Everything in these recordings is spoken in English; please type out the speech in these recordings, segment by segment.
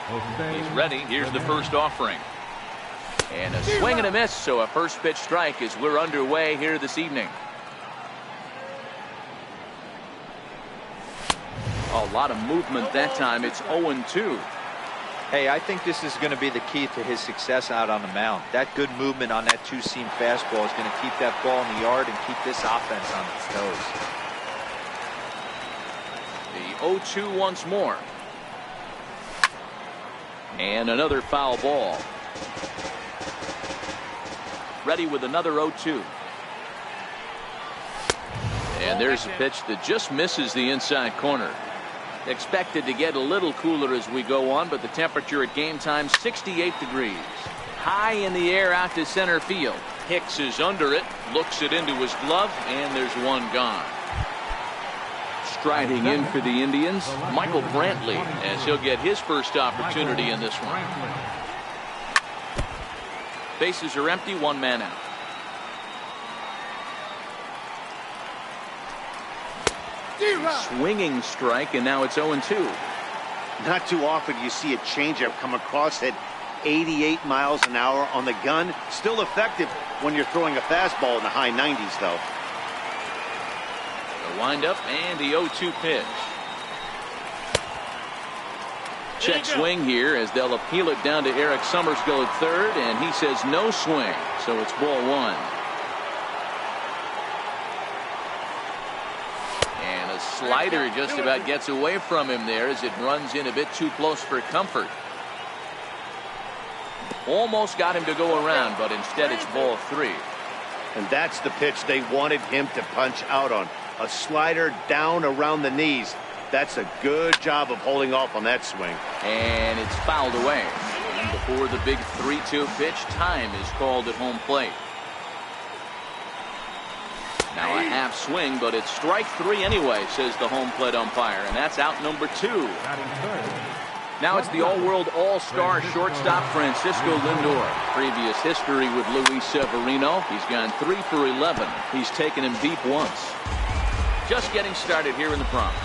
He's ready. Here's the first offering. And a swing and a miss, so a first pitch strike as we're underway here this evening. A lot of movement that time. It's 0-2. Hey, I think this is going to be the key to his success out on the mound. That good movement on that two-seam fastball is going to keep that ball in the yard and keep this offense on its toes. The 0-2 once more. And another foul ball. Ready with another 0-2. And there's a pitch that just misses the inside corner. Expected to get a little cooler as we go on, but the temperature at game time 68 degrees. High in the air out to center field. Hicks is under it, looks it into his glove, and there's one gone. Striding in for the Indians, Michael Brantley, as he'll get his first opportunity in this one. Bases are empty, one man out. Swinging strike, and now it's 0-2. Not too often you see a changeup come across at 88 miles an hour on the gun. Still effective when you're throwing a fastball in the high 90s, though. The windup and the 0-2 pitch. Check swing here as they'll appeal it down to Eric Summersgill at third, and he says no swing, so it's ball one. And a slider just about gets away from him there as it runs in a bit too close for comfort. Almost got him to go around, but instead it's ball three. And that's the pitch they wanted him to punch out on. A slider down around the knees. That's a good job of holding off on that swing. And it's fouled away. And before the big 3-2 pitch, time is called at home plate. Now a half swing, but it's strike three anyway, says the home plate umpire, and that's out number two. Now it's the all-world all-star shortstop Francisco Lindor. Previous history with Luis Severino. He's gone 3 for 11. He's taken him deep once. Just getting started here in the Bronx.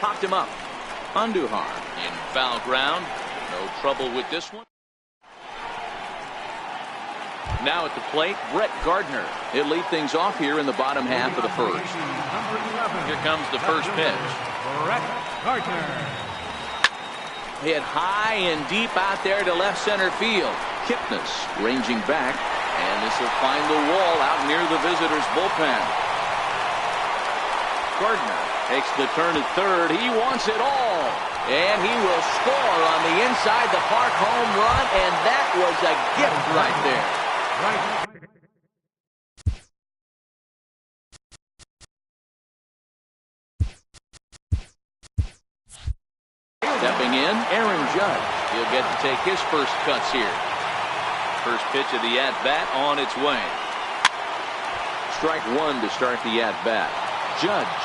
Popped him up. Andujar in foul ground. No trouble with this one. Now at the plate, Brett Gardner. He'll lead things off here in the bottom half of the first. Here comes the first pitch. Brett Gardner. Hit high and deep out there to left center field. Kipnis ranging back, and this will find the wall out near the visitors' bullpen. Gardner takes the turn at third. He wants it all, and he will score on the inside the park home run, and that was a gift right there. Stepping in, Aaron Judge. He'll get to take his first cuts here. First pitch of the at-bat on its way. Strike one to start the at-bat. Judge,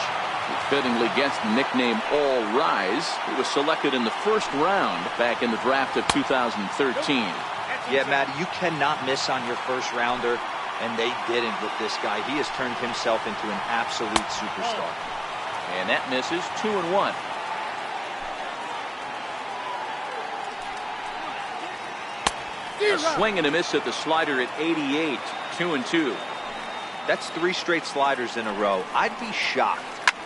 who fittingly gets the nickname All Rise. He was selected in the first round back in the draft of 2013. Yeah, Matt, you cannot miss on your first rounder, and they didn't with this guy. He has turned himself into an absolute superstar. And that misses 2-1. A swing and a miss at the slider at 88. 2-2. That's 3 straight sliders in a row. I'd be shocked.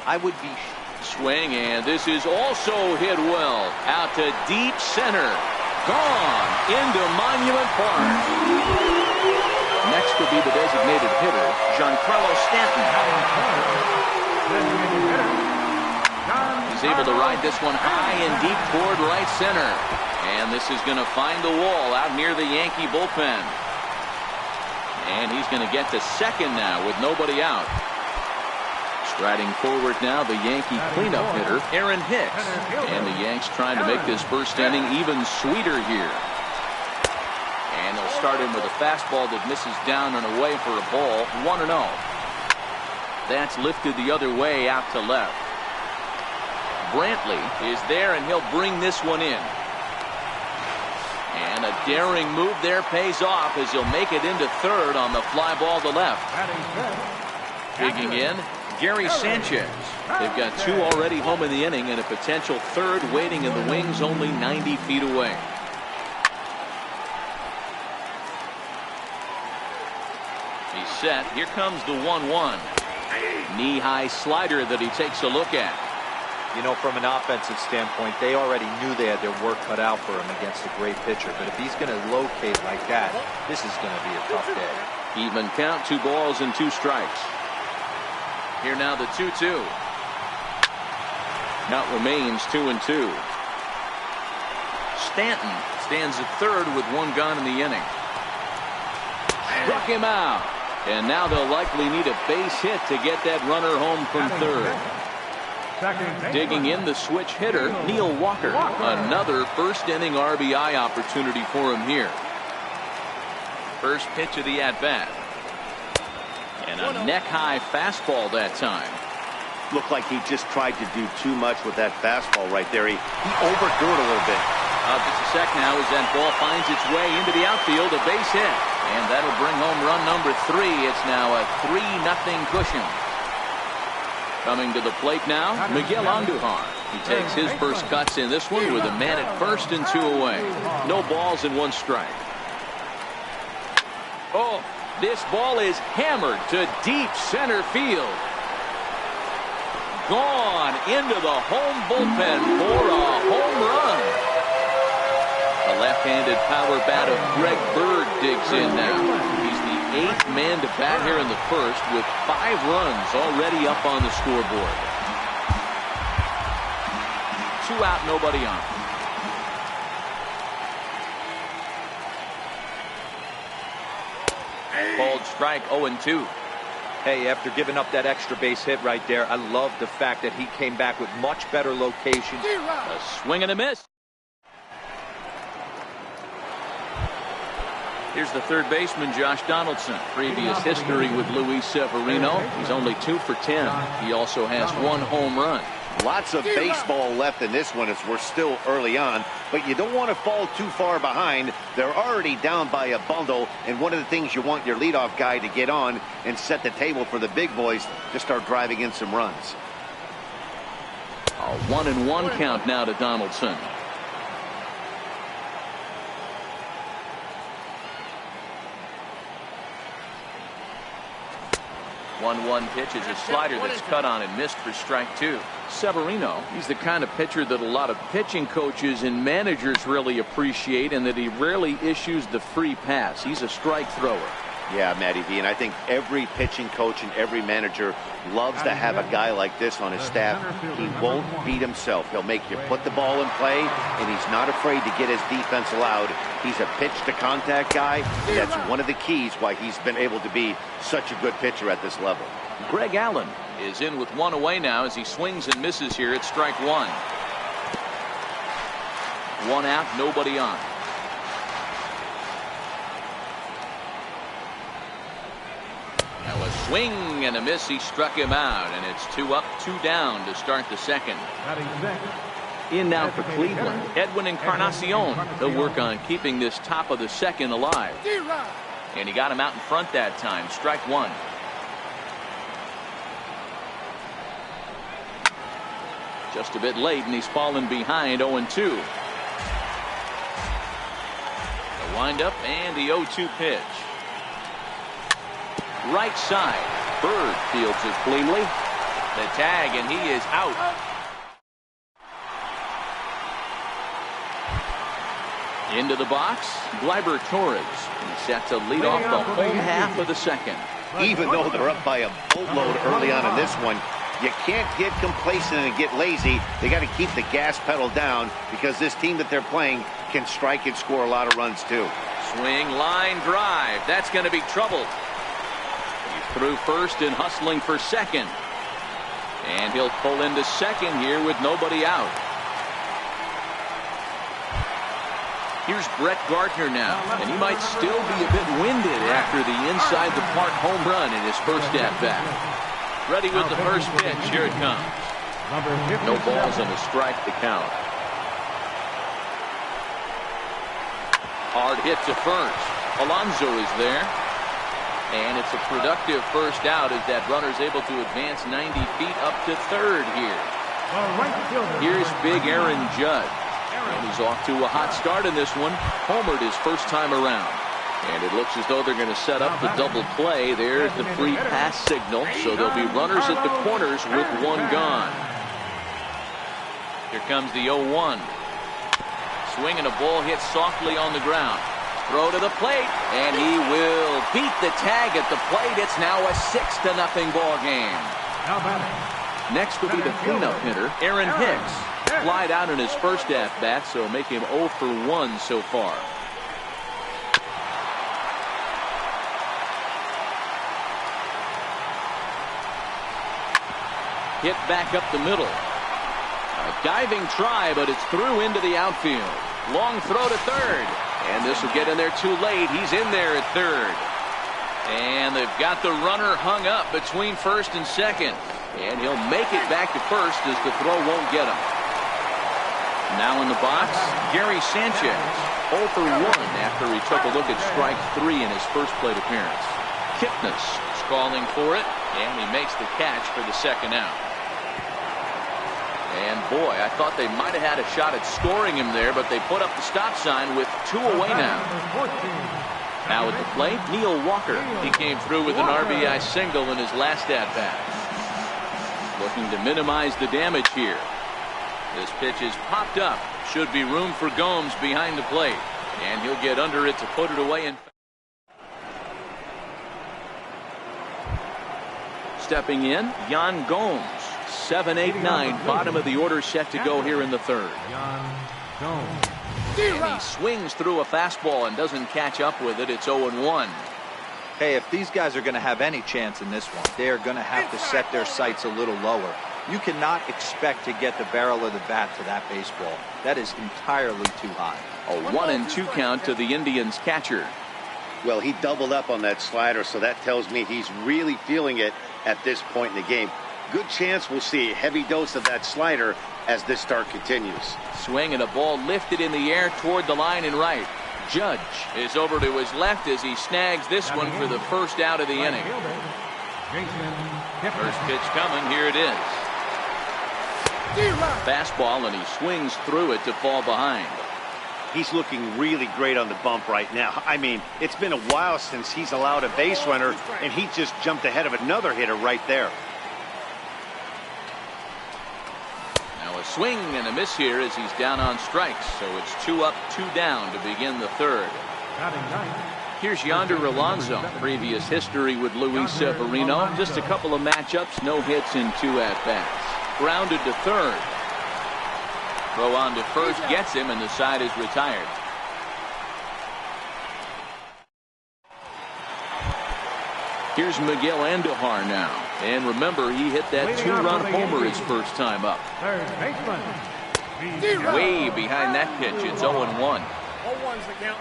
I would be. Swing, and this is also hit well. Out to deep center. Gone into Monument Park. Next will be the designated hitter, Giancarlo Stanton. He's able to ride this one high and deep toward right center. And this is going to find the wall out near the Yankee bullpen. And he's going to get to second now with nobody out. Striding forward now, the Yankee cleanup hitter, Aaron Hicks. And the Yanks trying to make this first inning even sweeter here. And they'll start him with a fastball that misses down and away for a ball. 1-0. That's lifted the other way out to left. Brantley is there, and he'll bring this one in. And a daring move there pays off as he'll make it into third on the fly ball to left. Digging in, Gary Sanchez. They've got 2 already home in the inning and a potential 3rd waiting in the wings only 90 feet away. He's set. Here comes the 1-1. Knee-high slider that he takes a look at. You know, from an offensive standpoint, they already knew they had their work cut out for him against a great pitcher. But if he's going to locate like that, this is going to be a tough day. Even count, 2 balls and 2 strikes. Here now the 2-2. Count remains 2-2. Stanton stands at 3rd with 1 gone in the inning. Struck him out. And now they'll likely need a base hit to get that runner home from 3rd. Digging in the switch hitter, Neil Walker. Another 1st inning RBI opportunity for him here. First pitch of the at-bat. And a neck-high fastball that time. Looked like he just tried to do too much with that fastball right there. He overthrew it a little bit. Just a sec now as that ball finds its way into the outfield, a base hit. And that'll bring home run number 3. It's now a 3-0 cushion. Coming to the plate now, Miguel Andujar. He takes his first cuts in this one with a man at 1st and 2 away. No balls and 1 strike. Oh, this ball is hammered to deep center field. Gone into the home bullpen for a home run. The left-handed power bat of Greg Bird digs in now. He's the 8th man to bat here in the 1st with 5 runs already up on the scoreboard. 2 out, nobody on. Called strike 0-2. Hey, after giving up that extra base hit right there, I love the fact that he came back with much better location. A swing and a miss. Here's the 3rd baseman, Josh Donaldson. Previous history with Luis Severino. He's only 2 for 10. He also has 1 home run. Lots of baseball left in this one as we're still early on, but you don't want to fall too far behind. They're already down by a bundle, and one of the things you want your leadoff guy to get on and set the table for the big boys to start driving in some runs. A 1-1 count now to Donaldson. One pitch is a slider that's cut on and missed for strike 2. Severino, he's the kind of pitcher that a lot of pitching coaches and managers really appreciate, and that he rarely issues the free pass. He's a strike thrower. Yeah, Matty V, and I think every pitching coach and every manager loves to have a guy like this on his staff. He won't beat himself. He'll make you put the ball in play, and he's not afraid to get his defense allowed. He's a pitch-to-contact guy, and that's one of the keys why he's been able to be such a good pitcher at this level. Greg Allen is in with 1 away now as he swings and misses here at strike 1. 1 out, nobody on. Now a swing and a miss. He struck him out, and it's 2 up, 2 down to start the 2nd. In now for Cleveland, Edwin Encarnacion. He'll work on keeping this top of the 2nd alive. And he got him out in front that time. Strike 1. Just a bit late, and he's fallen behind 0-2. The windup and the 0-2 pitch. Right side. Bird fields it cleanly. The tag, and he is out. Into the box, Gleyber Torres. He's set to lead off the home half of the 2nd. Even though they're up by a boatload early on in this one, you can't get complacent and get lazy. They got to keep the gas pedal down because this team that they're playing can strike and score a lot of runs too. Swing, line drive. That's going to be trouble. He's through 1st and hustling for 2nd. And he'll pull into 2nd here with nobody out. Here's Brett Gardner now, and he might still be a bit winded after the inside-the-park home run in his first at-bat. Ready with the first pitch. Here it comes. No balls and a strike to count. Hard hit to first. Alonso is there. And it's a productive first out as that runner's able to advance 90 feet up to third here. Here's big Aaron Judge. And he's off to a hot start in this one. Homered his first time around. And it looks as though they're going to set up the double play. There's the free pass signal. So there'll be runners at the corners with one gone. Here comes the 0-1. Swinging a ball hit softly on the ground. Throw to the plate, and he will beat the tag at the plate. It's now a 6-0 ball game. Next will be the cleanup hitter, Aaron Hicks. Flied out in his first at-bat, so make him 0 for 1 so far. Hit back up the middle. A diving try, but it's through into the outfield. Long throw to third. And this will get in there too late. He's in there at third. And they've got the runner hung up between first and second. And he'll make it back to first as the throw won't get him. Now in the box, Gary Sanchez. 0 for 1 after he took a look at strike 3 in his first plate appearance. Kipnis is calling for it. And he makes the catch for the second out. And boy, I thought they might have had a shot at scoring him there, but they put up the stop sign with 2 away now. Now at the plate, Neil Walker. He came through with an RBI single in his last at-bat. Looking to minimize the damage here. This pitch is popped up. Should be room for Gomes behind the plate. And he'll get under it to put it away. Stepping in, Yan Gomes. 7-8-9, bottom of the order set to go here in the third. And he swings through a fastball and doesn't catch up with it. It's 0-1. Hey, if these guys are going to have any chance in this one, they are going to have to set their sights a little lower. You cannot expect to get the barrel of the bat to that baseball. That is entirely too high. A 1-2 count to the Indians catcher. Well, he doubled up on that slider, so that tells me he's really feeling it at this point in the game. Good chance we'll see a heavy dose of that slider as this start continues. Swing and a ball lifted in the air toward the line and right. Judge is over to his left as he snags this one for the first out of the inning. First pitch coming. Here it is. Fastball, and he swings through it to fall behind. He's looking really great on the bump right now. I mean, it's been a while since he's allowed a base runner, and he just jumped ahead of another hitter right there. Now a swing and a miss here as he's down on strikes. So it's 2 up, 2 down to begin the third. Here's Yonder Alonso. Previous history with Luis Severino. Just a couple of matchups, no hits in 2 at-bats. Grounded to third. Throw on to first gets him, and the side is retired. Here's Miguel Andujar now. And remember, he hit that 2-run homer his first time up. Way behind that pitch. It's 0-1. 0-1's the count.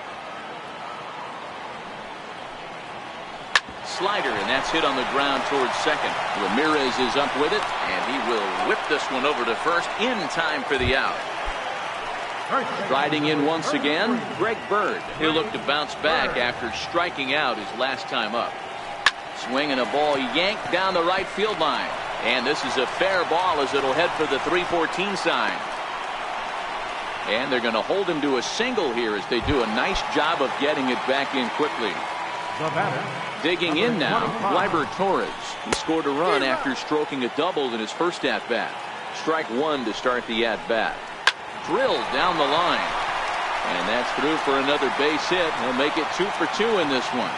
Slider, and that's hit on the ground towards second. Ramirez is up with it, and he will whip this one over to first in time for the out. Striding in once again, Greg Bird. He'll look to bounce back after striking out his last time up. Swing and a ball yanked down the right field line. And this is a fair ball as it'll head for the 314 sign. And they're going to hold him to a single here as they do a nice job of getting it back in quickly. Digging in now, Gleyber Torres. He scored a run after stroking a double in his first at-bat. Strike 1 to start the at-bat. Drilled down the line. And that's through for another base hit. He'll make it 2 for 2 in this one.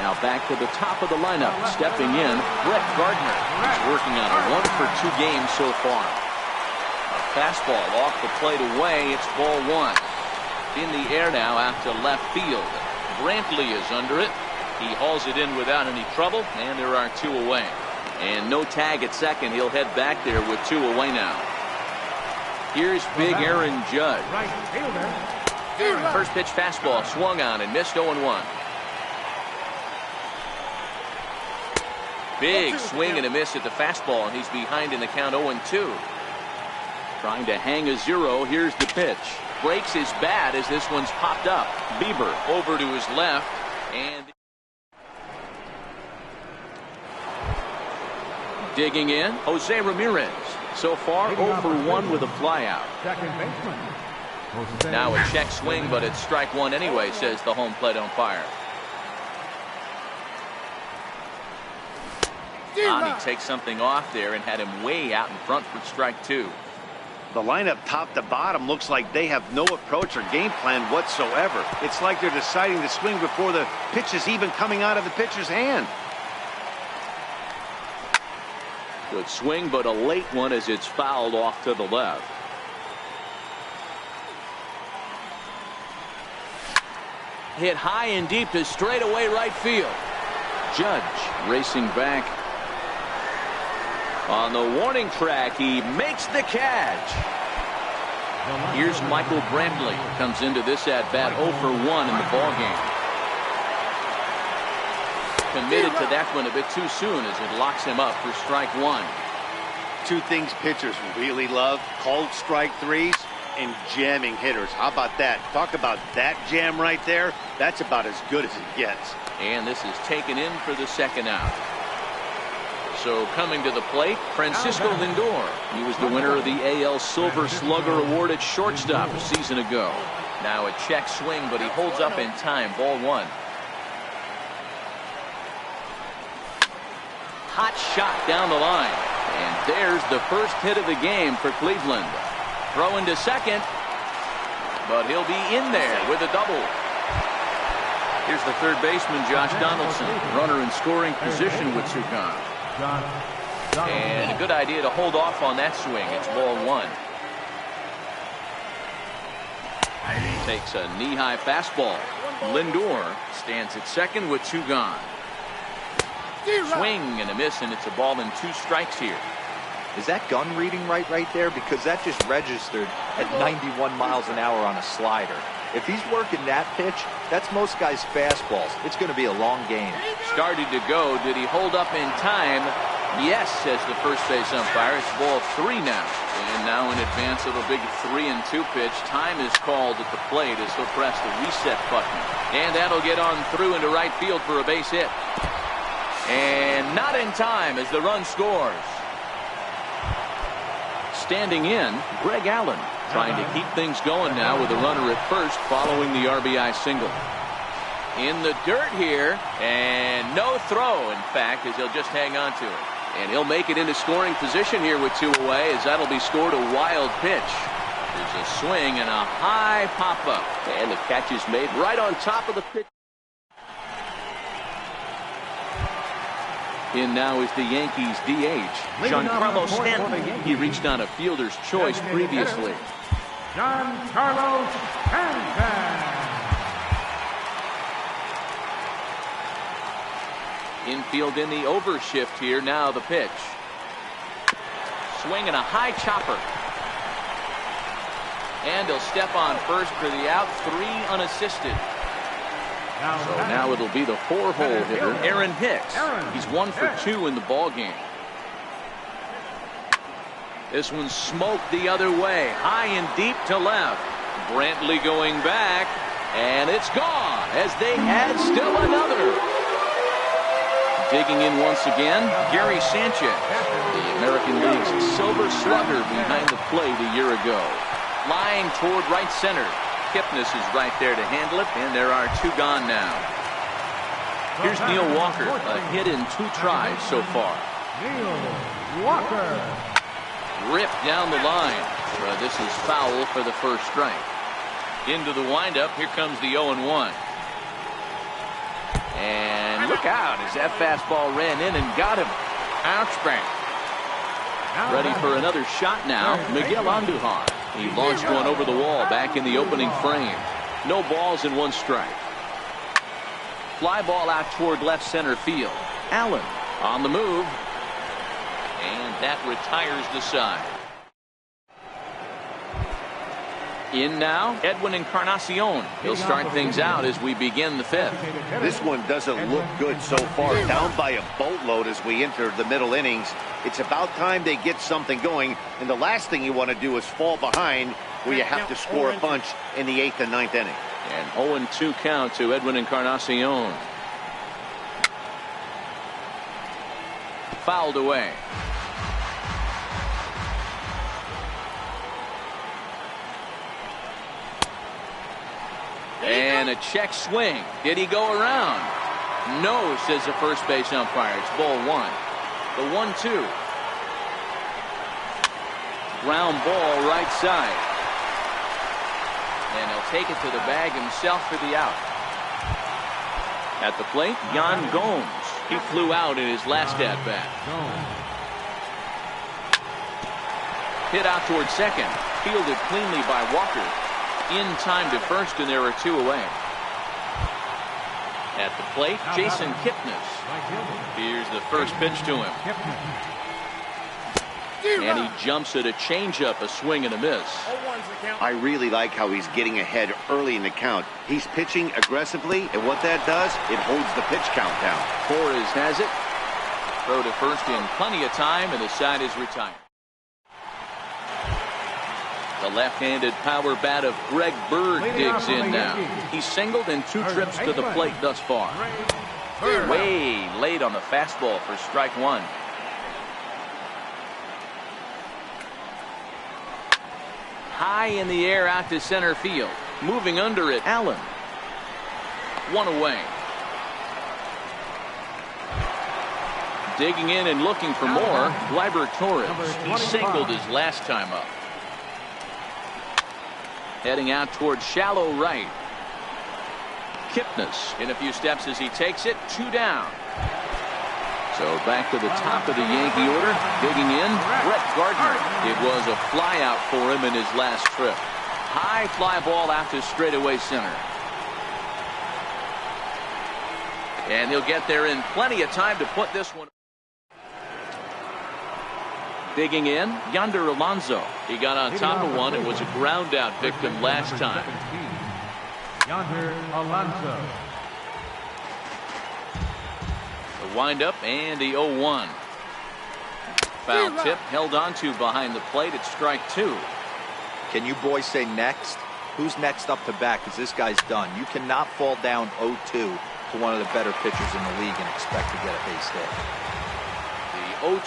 Now back to the top of the lineup. Stepping in, Brett Gardner. He's working on a 1 for 2 game so far. A fastball off the plate away. It's ball 1. In the air now out to left field. Brantley is under it. He hauls it in without any trouble, and there are 2 away. And no tag at second. He'll head back there with 2 away now. Here's big Aaron Judge. First pitch fastball swung on and missed 0-1. Big swing and a miss at the fastball, and he's behind in the count 0-2. Trying to hang a 0. Here's the pitch. breaks his bat as this one's popped up. Bieber over to his left, and digging in, Jose Ramirez. So far, 0 for 1 with a flyout. Now a check swing, but it's strike one anyway, says the home plate umpire. He takes something off there and had him way out in front for strike two. The lineup top to bottom looks like they have no approach or game plan whatsoever. It's like they're deciding to swing before the pitch is even coming out of the pitcher's hand. Good swing, but a late one as it's fouled off to the left. Hit high and deep to straightaway right field. Judge racing back. On the warning track, he makes the catch. Here's Michael Brantley. Comes into this at-bat 0 for 1 in the ballgame. Committed to that one a bit too soon as it locks him up for strike one. Two things pitchers really love: called strike threes and jamming hitters. How about that? Talk about that jam right there. That's about as good as it gets. And this is taken in for the second out. So coming to the plate, Francisco Lindor. He was the winner of the AL Silver Slugger Award at shortstop a season ago. Now a check swing, but he holds up in time. Ball one. Hot shot down the line. And there's the first hit of the game for Cleveland. Throw into second, but he'll be in there with a double. Here's the third baseman, Josh Donaldson. Runner in scoring position with 2 gone. And a good idea to hold off on that swing. It's ball one. Takes a knee-high fastball. Lindor stands at second with 2 gone. Swing and a miss, and it's a ball and 2 strikes here. Is that gun reading right there? Because that just registered at 91 miles an hour on a slider. If he's working that pitch, that's most guys' fastballs. It's going to be a long game. Started to go. Did he hold up in time? Yes, says the first base umpire. It's ball 3 now. And now in advance of a big 3-2 pitch, time is called at the plate as he'll press the reset button. And that'll get on through into right field for a base hit. And not in time as the run scores. Standing in, Greg Allen, trying to keep things going now with a runner at first following the RBI single. In the dirt here, and no throw, in fact, as he'll just hang on to it. And he'll make it into scoring position here with 2 away, as that'll be scored a wild pitch. There's a swing and a high pop-up. And the catch is made right on top of the pitch. In now is the Yankees DH, Giancarlo Stanton. He reached on a fielder's choice previously. Giancarlo Stanton. Infield in the overshift here. Now the pitch. Swing and a high chopper. And he'll step on first for the out. 3 unassisted. So now it'll be the 4-hole hitter, Aaron Hicks. He's 1 for 2 in the ball game. This one's smoked the other way, high and deep to left. Brantley going back, and it's gone as they add still another. Digging in once again, Gary Sanchez, the American League's Silver Slugger behind the plate a year ago. Flying toward right center. Kipnis is right there to handle it, and there are 2 gone now. Here's Neil Walker, a hit in 2 tries so far. Neil Walker. Ripped down the line. This is foul for the first strike. Into the windup, here comes the 0-1. And look out as that fastball ran in and got him. Ouch bang. Ready for another shot now, Miguel Andujar. He launched one over the wall back in the opening frame. No balls and 1 strike. Fly ball out toward left center field. Allen on the move. And that retires the side. In now, Edwin Encarnacion. He'll start things out as we begin the 5th. This one doesn't look good so far. Down by a boatload as we enter the middle innings. It's about time they get something going, and the last thing you want to do is fall behind where you have to score a bunch in the 8th and 9th inning. And 0-2 count to Edwin Encarnacion. Fouled away. And a check swing. Did he go around? No, says the first base umpire. It's ball 1. The 1-2. Ground ball right side. And he'll take it to the bag himself for the out. At the plate, Yan Gomes. He flew out in his last at-bat. Hit out toward second. Fielded cleanly by Walker. In time to first, and there are 2 away. At the plate, Jason Kipnis. Here's the first pitch to him. And he jumps at a changeup, a swing and a miss. I really like how he's getting ahead early in the count. He's pitching aggressively, and what that does, it holds the pitch count down. Torres has it. Throw to first in plenty of time, and the side is retired. The left-handed power bat of Greg Bird digs in now. He's singled in 2 trips to the plate thus far. Way late on the fastball for strike 1. High in the air out to center field. Moving under it, Allen. 1 away. Digging in and looking for more, Gleyber Torres. He singled his last time up. Heading out towards shallow right. Kipnis in a few steps as he takes it. 2 down. So back to the top of the Yankee order. Digging in, Brett Gardner. It was a fly out for him in his last trip. High fly ball out to straightaway center. And he'll get there in plenty of time to put this one. Digging in, Yonder Alonso. He got on top of one and was a ground out victim last time. Yonder Alonso. The windup and the 0-1. Foul tip held onto behind the plate at strike 2. Can you boys say next? Who's next up to bat? Because this guy's done. You cannot fall down 0-2 to one of the better pitchers in the league and expect to get a base hit.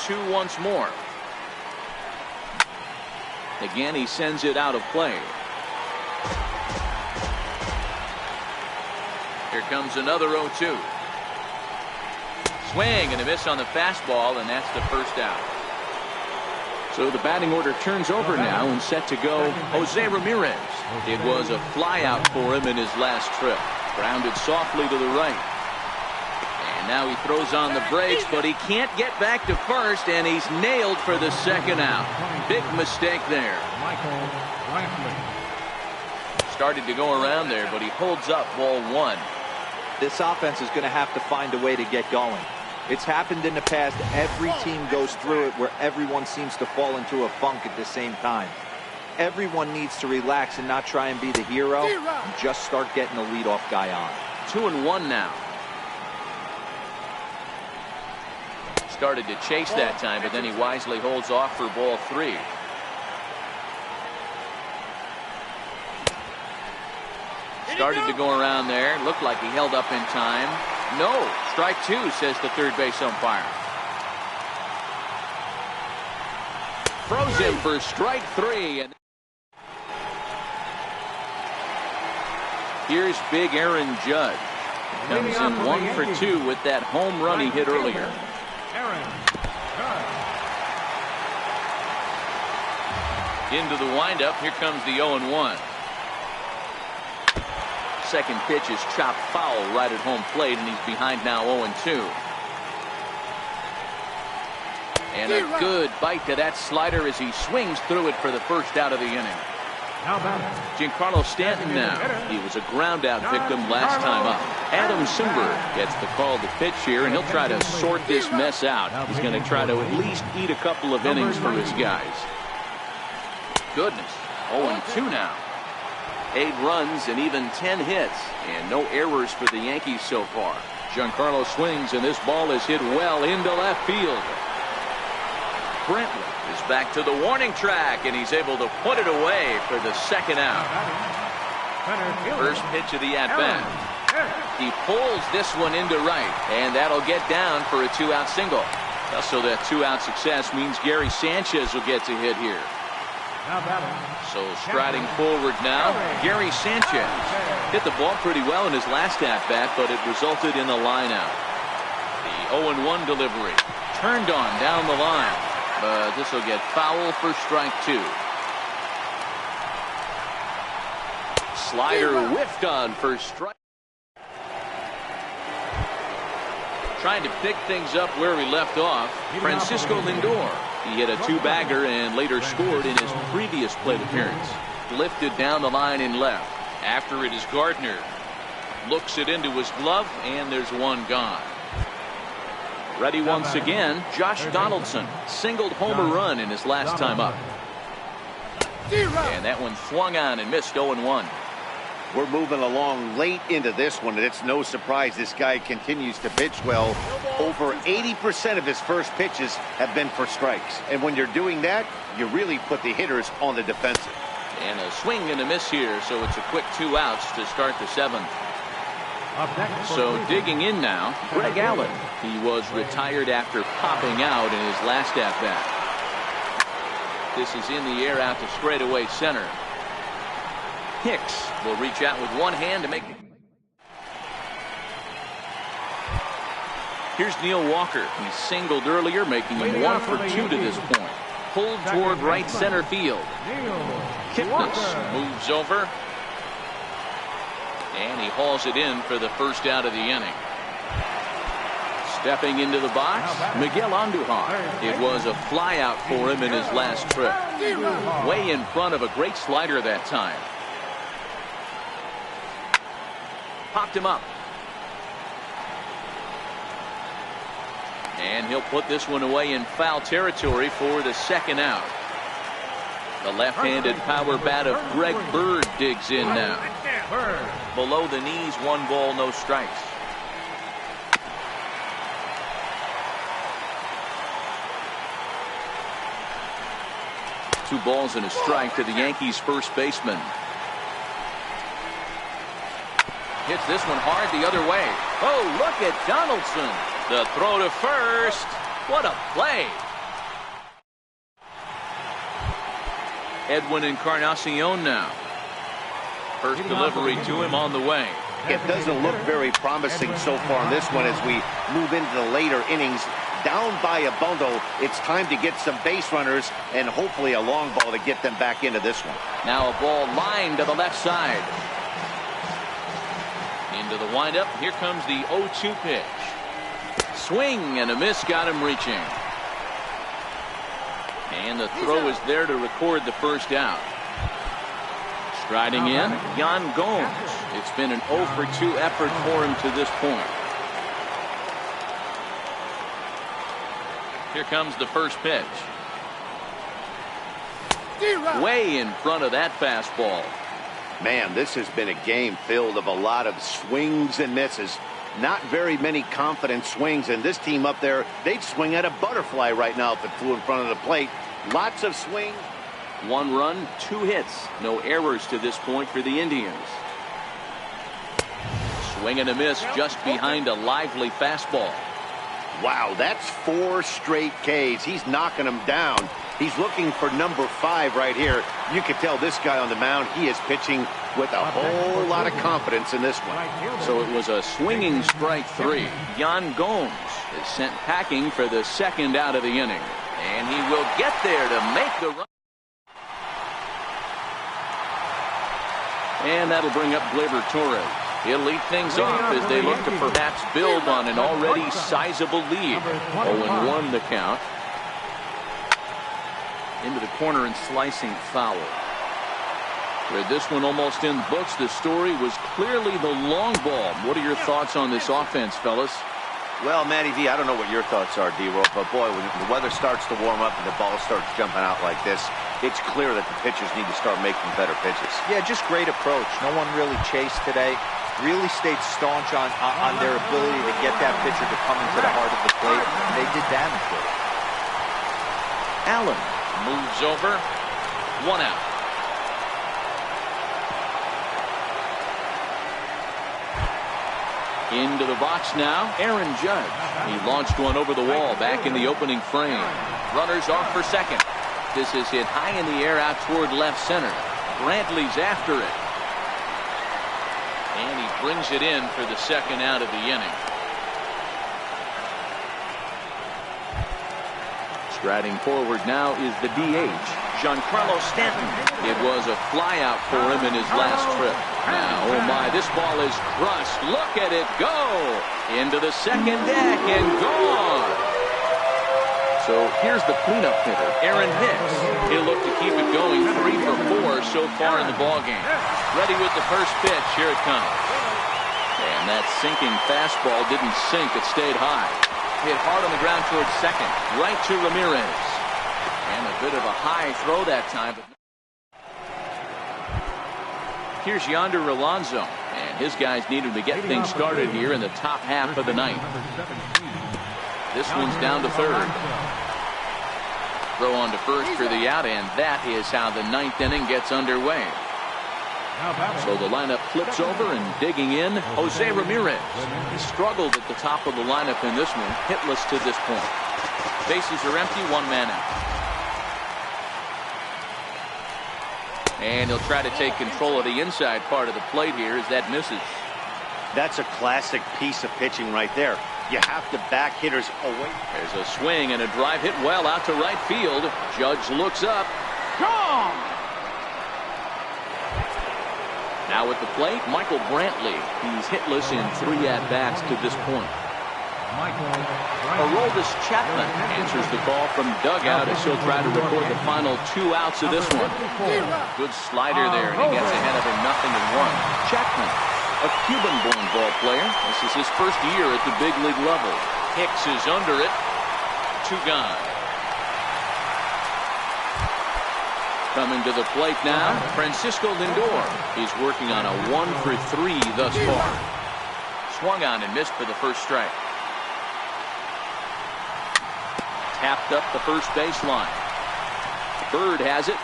The 0-2 once more. Again, he sends it out of play. Here comes another 0-2. Swing and a miss on the fastball, and that's the first out. So the batting order turns over now and set to go Jose Ramirez. It was a fly out for him in his last trip. Grounded softly to the right. And now he throws on the brakes, but he can't get back to first, and he's nailed for the second out. Big mistake there. Started to go around there, but he holds up ball 1. This offense is going to have to find a way to get going. It's happened in the past. Every team goes through it where everyone seems to fall into a funk at the same time. Everyone needs to relax and not try and be the hero and just start getting the leadoff guy on. 2-1 now. Started to chase that time, but then he wisely holds off for ball 3. Started to go around there. Looked like he held up in time. No. Strike 2, says the third base umpire. Froze him for strike 3. And here's big Aaron Judge. Comes in 1 for 2 with that home run he hit earlier. Into the windup. Here comes the 0-1. Second pitch is chopped foul right at home plate, and he's behind now 0-2. And a good bite to that slider as he swings through it for the first out of the inning. Giancarlo Stanton now. He was a ground out victim last time up. Adam Simber gets the call to pitch here, and he'll try to sort this mess out. He's going to try to at least eat a couple of innings for his guys. Goodness. 0-2 now. 8 runs and even 10 hits, and no errors for the Yankees so far. Giancarlo swings, and this ball is hit well into left field. Brantley is back to the warning track, and he's able to put it away for the second out. First pitch of the at-bat. He pulls this one into right, and that'll get down for a 2-out single. So that 2-out success means Gary Sanchez will get to hit here. So striding forward now, Gary Sanchez hit the ball pretty well in his last at-bat, but it resulted in a line out. The 0-1 delivery turned on down the line, but this will get foul for strike 2. Slider whiffed on for strike. Trying to pick things up where we left off, Francisco Lindor. He hit a 2-bagger and later scored in his previous plate appearance. Lifted down the line in left. After it is Gardner. Looks it into his glove, and there's one gone. Ready once again, Josh Donaldson. Singled home run in his last time up. And that one swung on and missed 0-1. We're moving along late into this one, and it's no surprise this guy continues to pitch well. Over 80% of his first pitches have been for strikes. And when you're doing that, you really put the hitters on the defensive. And a swing and a miss here, so it's a quick 2 outs to start the 7th. So digging in now, Greg Allen. He was retired after popping out in his last at-bat. This is in the air out to straightaway center. Hicks will reach out with one hand to make it. Here's Neil Walker. He singled earlier, making him 1 for 2 to this point. Pulled toward right center field. Kipnis moves over. And he hauls it in for the first out of the inning. Stepping into the box, Miguel Andujar. It was a flyout for him in his last trip. Way in front of a great slider that time. Popped him up. And he'll put this one away in foul territory for the second out. The left-handed power bat of Greg Bird digs in now. Below the knees, 1 ball, no strikes. Two balls and a strike to the Yankees first baseman. Hits this one hard the other way. Oh, look at Donaldson. The throw to first. What a play. Edwin Encarnacion now. First delivery to him on the way. It doesn't look very promising so far in this one as we move into the later innings. Down by a bundle, it's time to get some base runners and hopefully a long ball to get them back into this one. Now a ball lined to the left side. Into the windup. Here comes the 0-2 pitch. Swing and a miss got him reaching. And the throw is there to record the first out. Striding in, Yan Gomes. It's been an 0 for 2 effort for him to this point. Here comes the first pitch. Way in front of that fastball. Man, this has been a game filled of a lot of swings and misses. Not very many confident swings, and this team up there, they'd swing at a butterfly right now if it flew in front of the plate. Lots of swings. 1 run, 2 hits. No errors to this point for the Indians. Swing and a miss just behind a lively fastball. Wow, that's 4 straight Ks. He's knocking them down. He's looking for number 5 right here. You can tell this guy on the mound, he is pitching with a whole lot of confidence in this one. So it was a swinging strike 3. Yan Gomes is sent packing for the second out of the inning. And he will get there to make the run. And that'll bring up Gleyber Torres. He'll lead things off as they look to perhaps build on an already sizable lead. 0-1 the count. Into the corner and slicing foul. With this one almost in the books, the story was clearly the long ball. What are your thoughts on this offense, fellas? Well, Matty V, I don't know what your thoughts are, D-Roll, but boy, when the weather starts to warm up and the ball starts jumping out like this, it's clear that the pitchers need to start making better pitches. Yeah, just great approach. No one really chased today. Really stayed staunch on their ability to get that pitcher to come into the heart of the plate. They did damage with it. Allen moves over. 1 out. Into the box now, Aaron Judge. He launched one over the wall back in the opening frame. Runners off for second. This is hit high in the air out toward left center. Brantley's after it. And he brings it in for the second out of the inning. Striding forward now is the DH, Giancarlo Stanton. It was a flyout for him in his last trip. Now, oh my, this ball is crushed. Look at it go! Into the second deck and gone! So here's the cleanup hitter, Aaron Hicks. He'll look to keep it going 3 for 4 so far in the ballgame. Ready with the first pitch. Here it comes. And that sinking fastball didn't sink. It stayed high. Hit hard on the ground towards second. Right to Ramirez. And a bit of a high throw that time. Here's Yonder Alonso. And his guys need him to get things started here in the top half of the ninth. This one's down to third. Throw on to first for the out, and that is how the ninth inning gets underway. So the lineup flips over, and digging in, Jose Ramirez. He struggled at the top of the lineup in this one, hitless to this point. Bases are empty, 1 man out. And he'll try to take control of the inside part of the plate here as that misses. That's a classic piece of pitching right there. You have to back hitters away. There's a swing and a drive hit well out to right field. Judge looks up. Gone! Now at the plate, Michael Brantley. He's hitless in 3 at-bats to this point. Aroldis Chapman answers the call from dugout as he'll try to record the final 2 outs of this one. Good slider there, and he gets ahead of him 0-1. Chapman, a Cuban-born ball player. This is his first year at the big league level. Hicks is under it. 2 gone. Coming to the plate now, Francisco Lindor. He's working on a 1 for 3 thus far. Swung on and missed for the first strike. Tapped up the first baseline. Bird has it.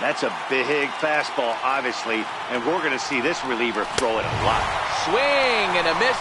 That's a big fastball, obviously, and we're going to see this reliever throw it a lot. Swing and a miss.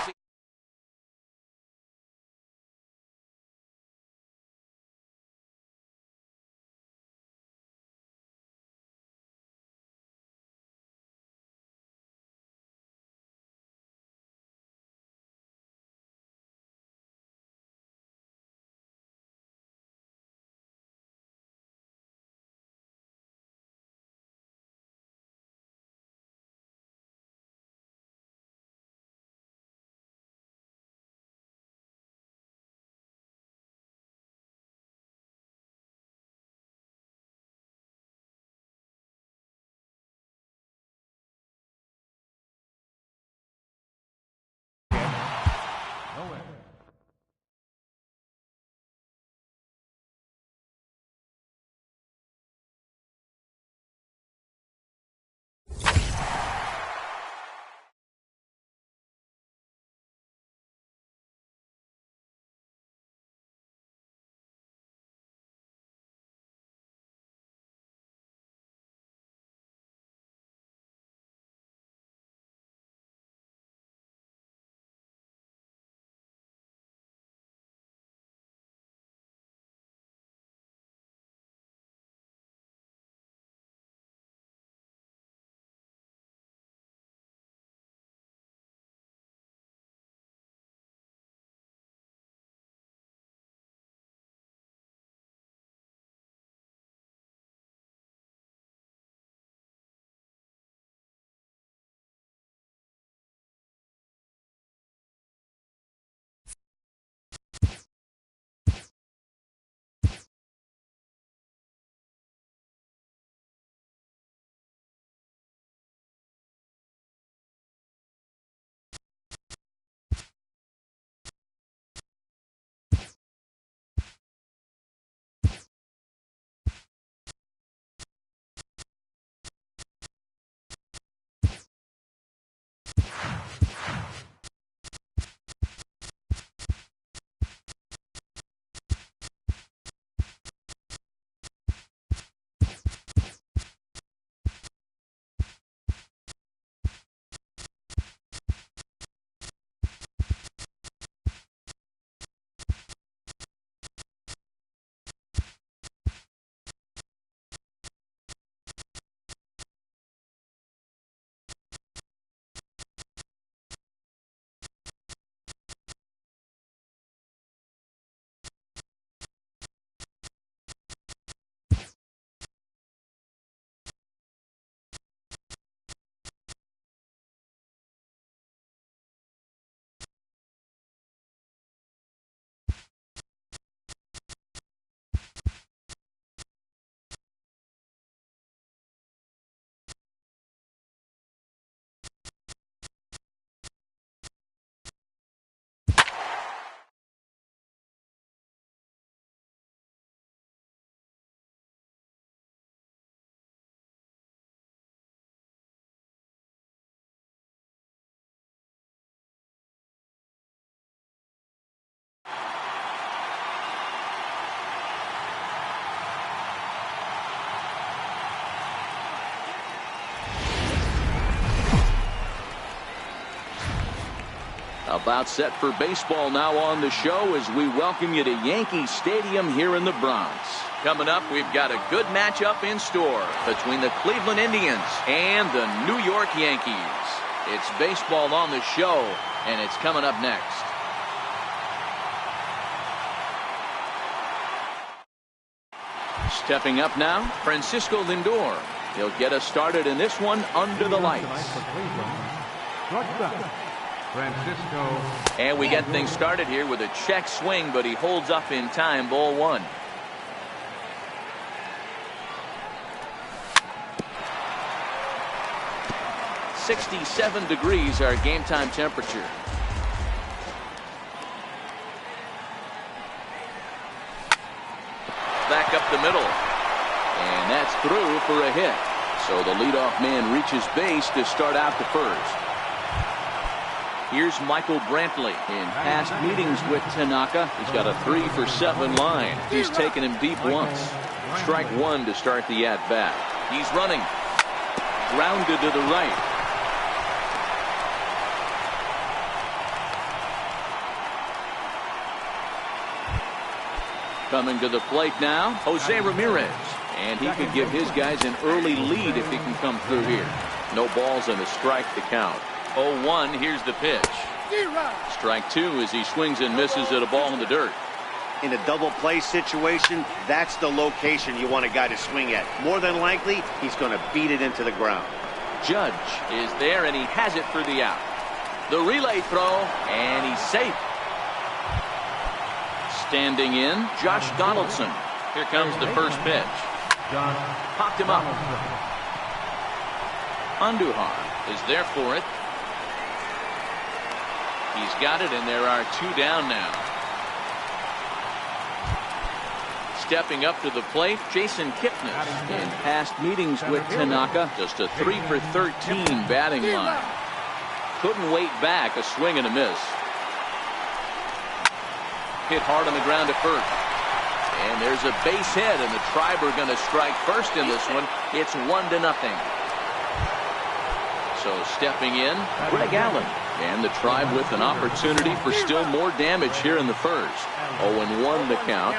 About set for baseball now on the show as we welcome you to Yankee Stadium here in the Bronx. Coming up, we've got a good matchup in store between the Cleveland Indians and the New York Yankees. It's baseball on the show, and it's coming up next. Stepping up now, Francisco Lindor. He'll get us started in this one under the lights. Francisco. And we get things started here with a check swing, but he holds up in time. Ball one. .67 degrees our game time temperature. Back up the middle. And that's through for a hit. So the leadoff man reaches base to start out the first. Here's Michael Brantley. In past meetings with Tanaka, he's got a 3-for-7 line. He's taken him deep once. Strike one to start the at-bat. He's running. Grounded to the right. Coming to the plate now, Jose Ramirez. And he could give his guys an early lead if he can come through here. No balls and a strike to count. 0-1, here's the pitch. Strike two as he swings and misses at a ball in the dirt. In a double play situation, that's the location you want a guy to swing at. More than likely, he's going to beat it into the ground. Judge is there, and he has it for the out. The relay throw, and he's safe. Standing in, Josh Donaldson. Here comes the first pitch. Popped him up. Andujar is there for it. He's got it, and there are two down now. Stepping up to the plate, Jason Kipnis. In past meetings with Tanaka, just a 3-for-13 batting line. Couldn't wait back, a swing and a miss. Hit hard on the ground at first. And there's a base hit, and the Tribe are going to strike first in this one. It's 1-0. So stepping in, Greg Allen. And the Tribe with an opportunity for still more damage here in the first. 0-1 the count.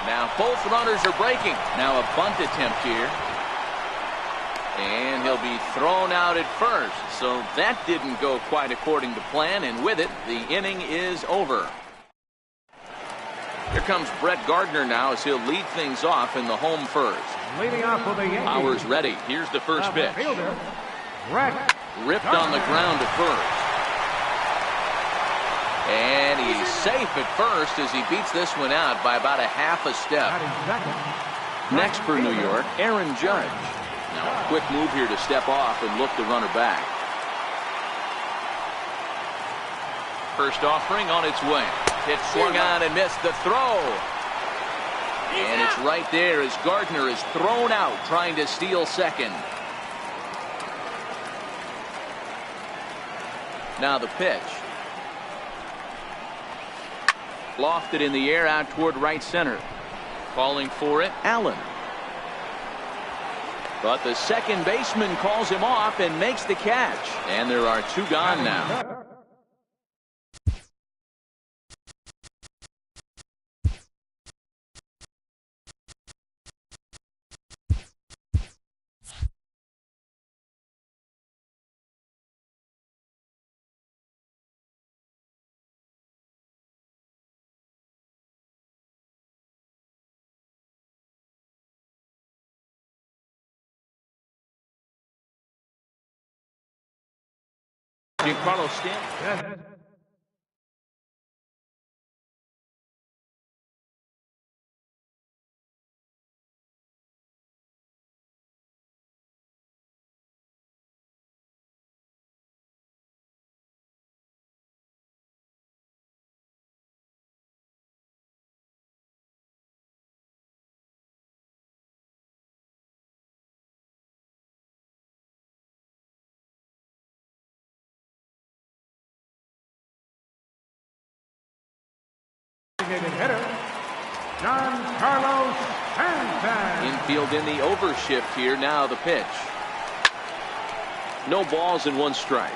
Now both runners are breaking. Now a bunt attempt here. And he'll be thrown out at first. So that didn't go quite according to plan. And with it, the inning is over. Here comes Brett Gardner now as he'll lead things off in the home first. Leading off for the Yankees. Powers ready. Here's the first pitch. Fielder, Brett Ripped on the ground at first. And he's safe at first as he beats this one out by about a half a step. Next for New York, Aaron Judge. Now a quick move here to step off and look the runner back. First offering on its way. Hit swung on and missed the throw. And it's right there as Gardner is thrown out trying to steal second. Now the pitch. Lofted in the air out toward right center. Calling for it, Allen. But the second baseman calls him off and makes the catch. And there are two gone now. Giancarlo Stanton. Hitter, Giancarlo Stanton. Infield in the overshift here. Now the pitch. No balls and one strike.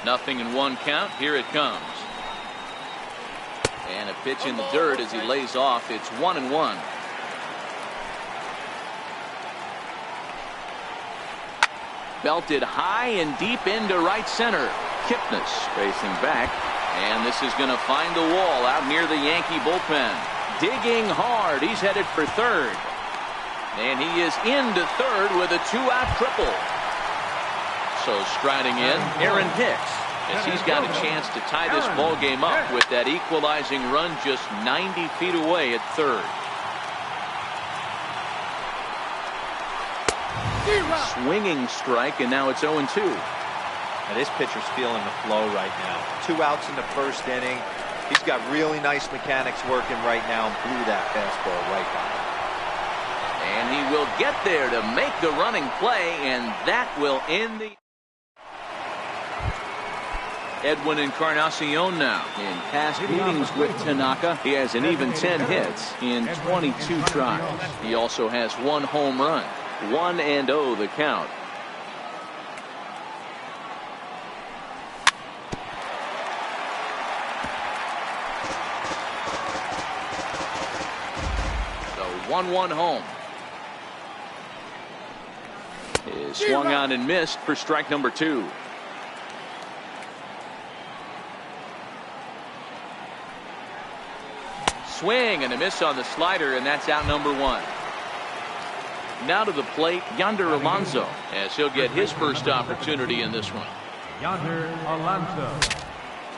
0-1 count. Here it comes. And a pitch in the dirt as he lays off. It's 1-1. Belted high and deep into right center. Kipnis facing back. And this is going to find the wall out near the Yankee bullpen. Digging hard. He's headed for third. And he is into third with a 2-out triple. So striding in, Aaron Hicks, as he's got a chance to tie this ball game up with that equalizing run just 90 feet away at third. Swinging strike, and now it's 0-2. Now this pitcher's feeling the flow right now. 2 outs in the first inning. He's got really nice mechanics working right now and blew that fastball right by him. And he will get there to make the running play, and that will end the... Edwin Encarnacion now. In past meetings with Tanaka, he has an even 10 hits in 22 tries. He also has 1 home run. 1-0 the count. So 1-1 home. Is swung on and missed for strike number 2. Swing and a miss on the slider, and that's out number 1. Now to the plate, Yonder Alonso, as he'll get his first opportunity in this one. Yonder Alonso.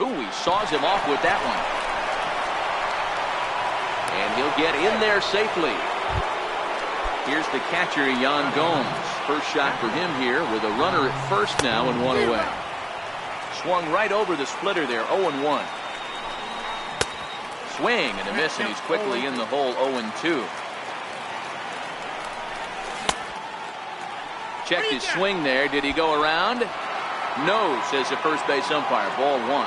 Ooh, he saws him off with that one. And he'll get in there safely. Here's the catcher, Yan Gomes. First shot for him here with a runner at first now and 1 away. Swung right over the splitter there, 0-1. Swing and a miss, and he's quickly in the hole, 0-2. Checked his swing there. Did he go around? No, says the first base umpire. Ball 1.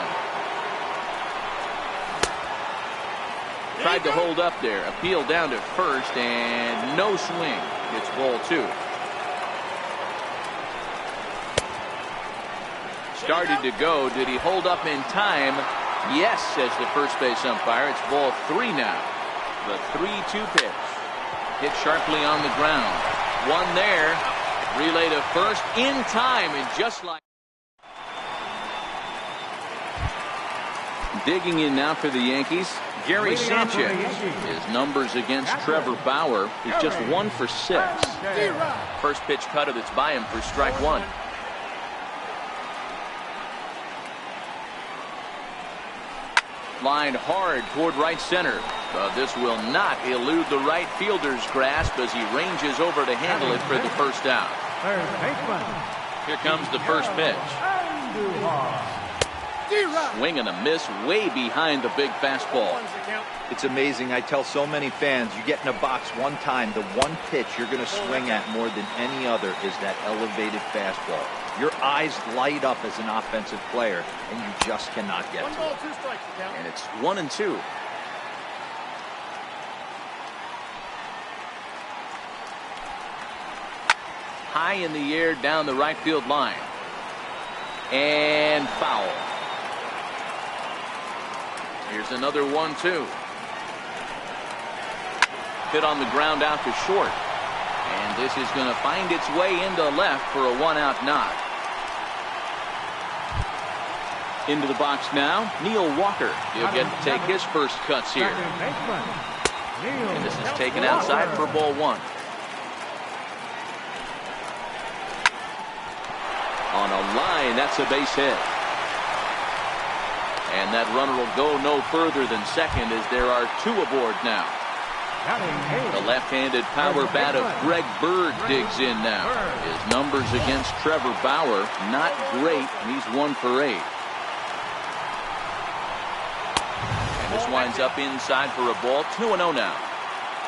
Tried to hold up there. Appeal down to first, and no swing. It's ball 2. Started to go. Did he hold up in time? Yes, says the first base umpire. It's ball 3 now. The 3-2 pitch. Hit sharply on the ground. 1 there. Relay to first in time, and just like... Digging in now for the Yankees, Gary Sanchez. His numbers against Trevor Bauer is just 1 for 6. First pitch cutter that's by him for strike 1. Lined hard toward right center. But this will not elude the right fielder's grasp as he ranges over to handle it for the first out. Here comes the first pitch. Swing and a miss way behind the big fastball. It's amazing. I tell so many fans, you get in a box one time, the one pitch you're going to swing at more than any other is that elevated fastball. Your eyes light up as an offensive player, and you just cannot get to it. And it's 1-2. High in the air down the right field line. And foul. Here's another 1-2. Hit on the ground out to short. And this is going to find its way into left for a 1-out knock. Into the box now, Neil Walker. He'll get to take his first cuts here. And this is taken outside for ball 1. On a line, that's a base hit. And that runner will go no further than second as there are 2 aboard now. The left-handed power bat of Greg Bird digs in now. His numbers against Trevor Bauer, not great. He's 1 for 8. And this winds up inside for a ball. 2-0 now.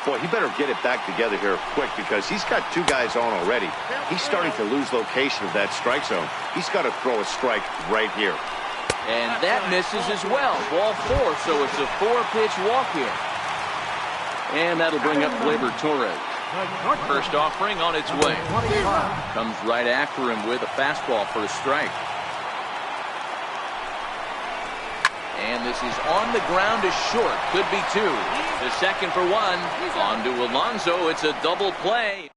Boy, he better get it back together here quick because he's got 2 guys on already. He's starting to lose location of that strike zone. He's got to throw a strike right here. And that misses as well. Ball 4, so it's a 4-pitch walk here. And that'll bring up Gleyber Torres. First offering on its way. Comes right after him with a fastball for a strike. And this is on the ground to short. Could be two. The second for one. On to Alonso. It's a double play.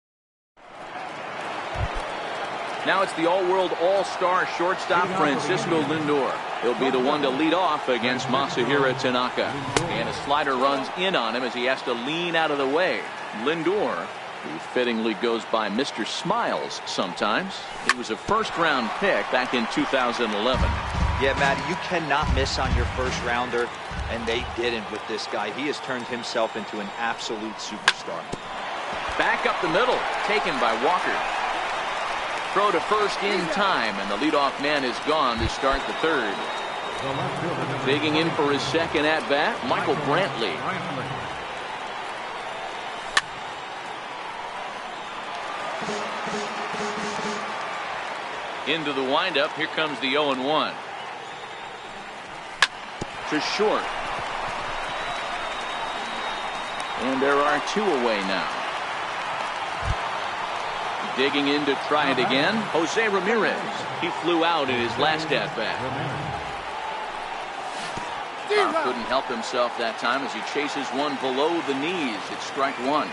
Now it's the all-world all-star shortstop Francisco Lindor. He'll be the one to lead off against Masahiro Tanaka. And a slider runs in on him as he has to lean out of the way. Lindor, who fittingly goes by Mr. Smiles sometimes. He was a first-round pick back in 2011. Yeah, Matt, you cannot miss on your first rounder, and they didn't with this guy. He has turned himself into an absolute superstar. Back up the middle, taken by Walker. Throw to first in time, and the leadoff man is gone to start the third. Digging in for his second at-bat, Michael Brantley. Into the windup, here comes the 0-1. To short. And there are two away now. Digging in to try it again, Jose Ramirez. He flew out in his last at-bat. Couldn't help himself that time as he chases one below the knees. It's strike one.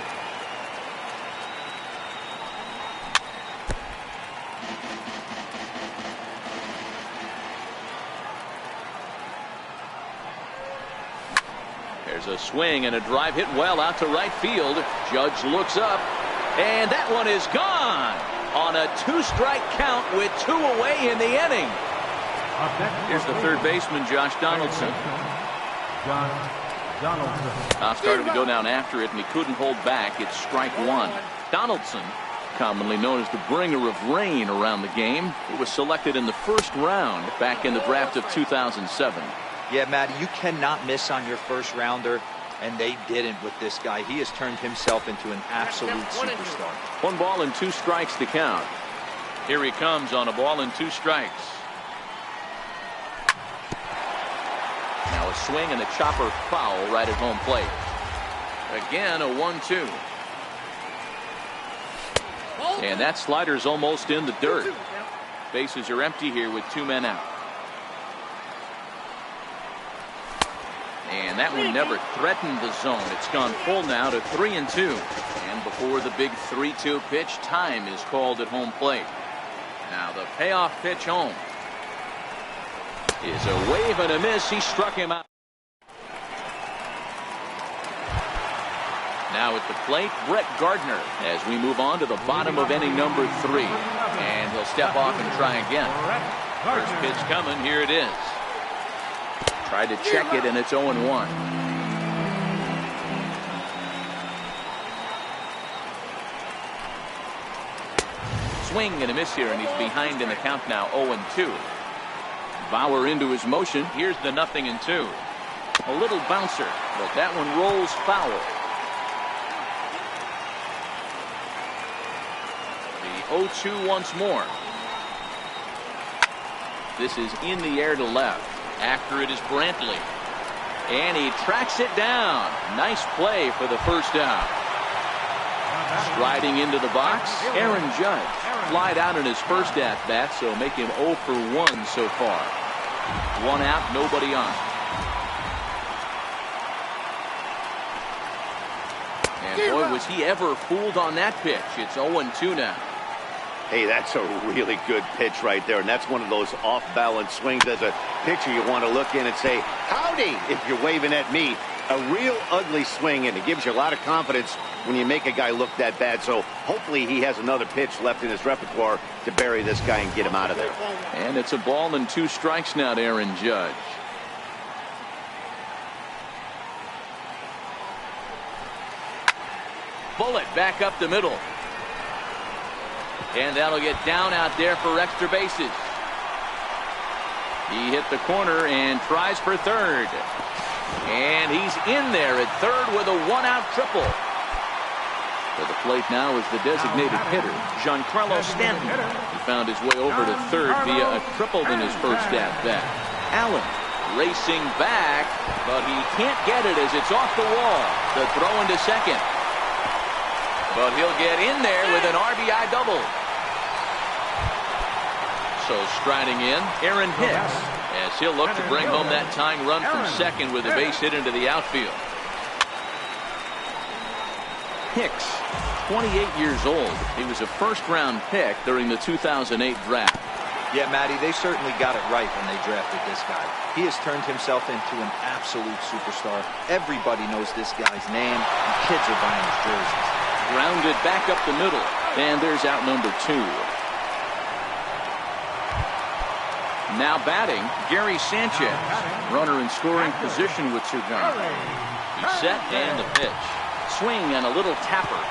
There's a swing and a drive hit well out to right field. Judge looks up. And that one is gone on a two-strike count with two away in the inning. Here's the third baseman, Josh Donaldson. Started to go down after it, and he couldn't hold back. It's strike one. Donaldson, commonly known as the bringer of rain around the game. He was selected in the first round back in the draft of 2007. Yeah, Matt, you cannot miss on your first rounder. And they didn't with this guy. He has turned himself into an absolute superstar. 1 ball and 2 strikes to count. Here he comes on a ball and 2 strikes. Now a swing and a chopper foul right at home plate. Again a 1-2. And that slider's almost in the dirt. Bases are empty here with 2 men out. And that one never threatened the zone. It's gone full now to 3-2. And before the big 3-2 pitch, time is called at home plate. Now the payoff pitch home is a wave and a miss. He struck him out. Now at the plate, Brett Gardner as we move on to the bottom of inning number 3. And he'll step off and try again. First pitch coming. Here it is. Tried to check it, and it's 0-1. Swing and a miss here, and he's behind in the count now, 0-2. Bauer into his motion. Here's the 0-2. A little bouncer, but that one rolls foul. The 0-2 once more. This is in the air to left. After it is Brantley. And he tracks it down. Nice play for the first out. Striding into the box, Aaron Judge. Flied out in his first at-bat, so make him 0 for 1 so far. 1 out, nobody on. And boy, was he ever fooled on that pitch. It's 0-2 now. Hey, that's a really good pitch right there, and that's one of those off-balance swings. As a pitcher, you want to look in and say, howdy, if you're waving at me. A real ugly swing, and it gives you a lot of confidence when you make a guy look that bad. So hopefully he has another pitch left in his repertoire to bury this guy and get him out of there. And it's a ball and 2 strikes now to Aaron Judge. Bullet back up the middle. And that'll get down out there for extra bases. He hit the corner and tries for third. And he's in there at third with a 1-out triple. To the plate now is the designated hitter, Giancarlo Stanton. He found his way over to third via a triple in his first at-bat. Allen racing back, but he can't get it as it's off the wall. The throw into second. But he'll get in there with an RBI double. So striding in, Aaron Hicks. As he'll look to bring home that tying run from second with a base hit into the outfield. Hicks, 28 years old. He was a first-round pick during the 2008 draft. Yeah, Matty, they certainly got it right when they drafted this guy. He has turned himself into an absolute superstar. Everybody knows this guy's name, and kids are buying his jerseys. Grounded back up the middle, and there's out number 2. Now batting, Gary Sanchez. Runner in scoring position with 2 guns. He's set, and the pitch. Swing and a little tapper.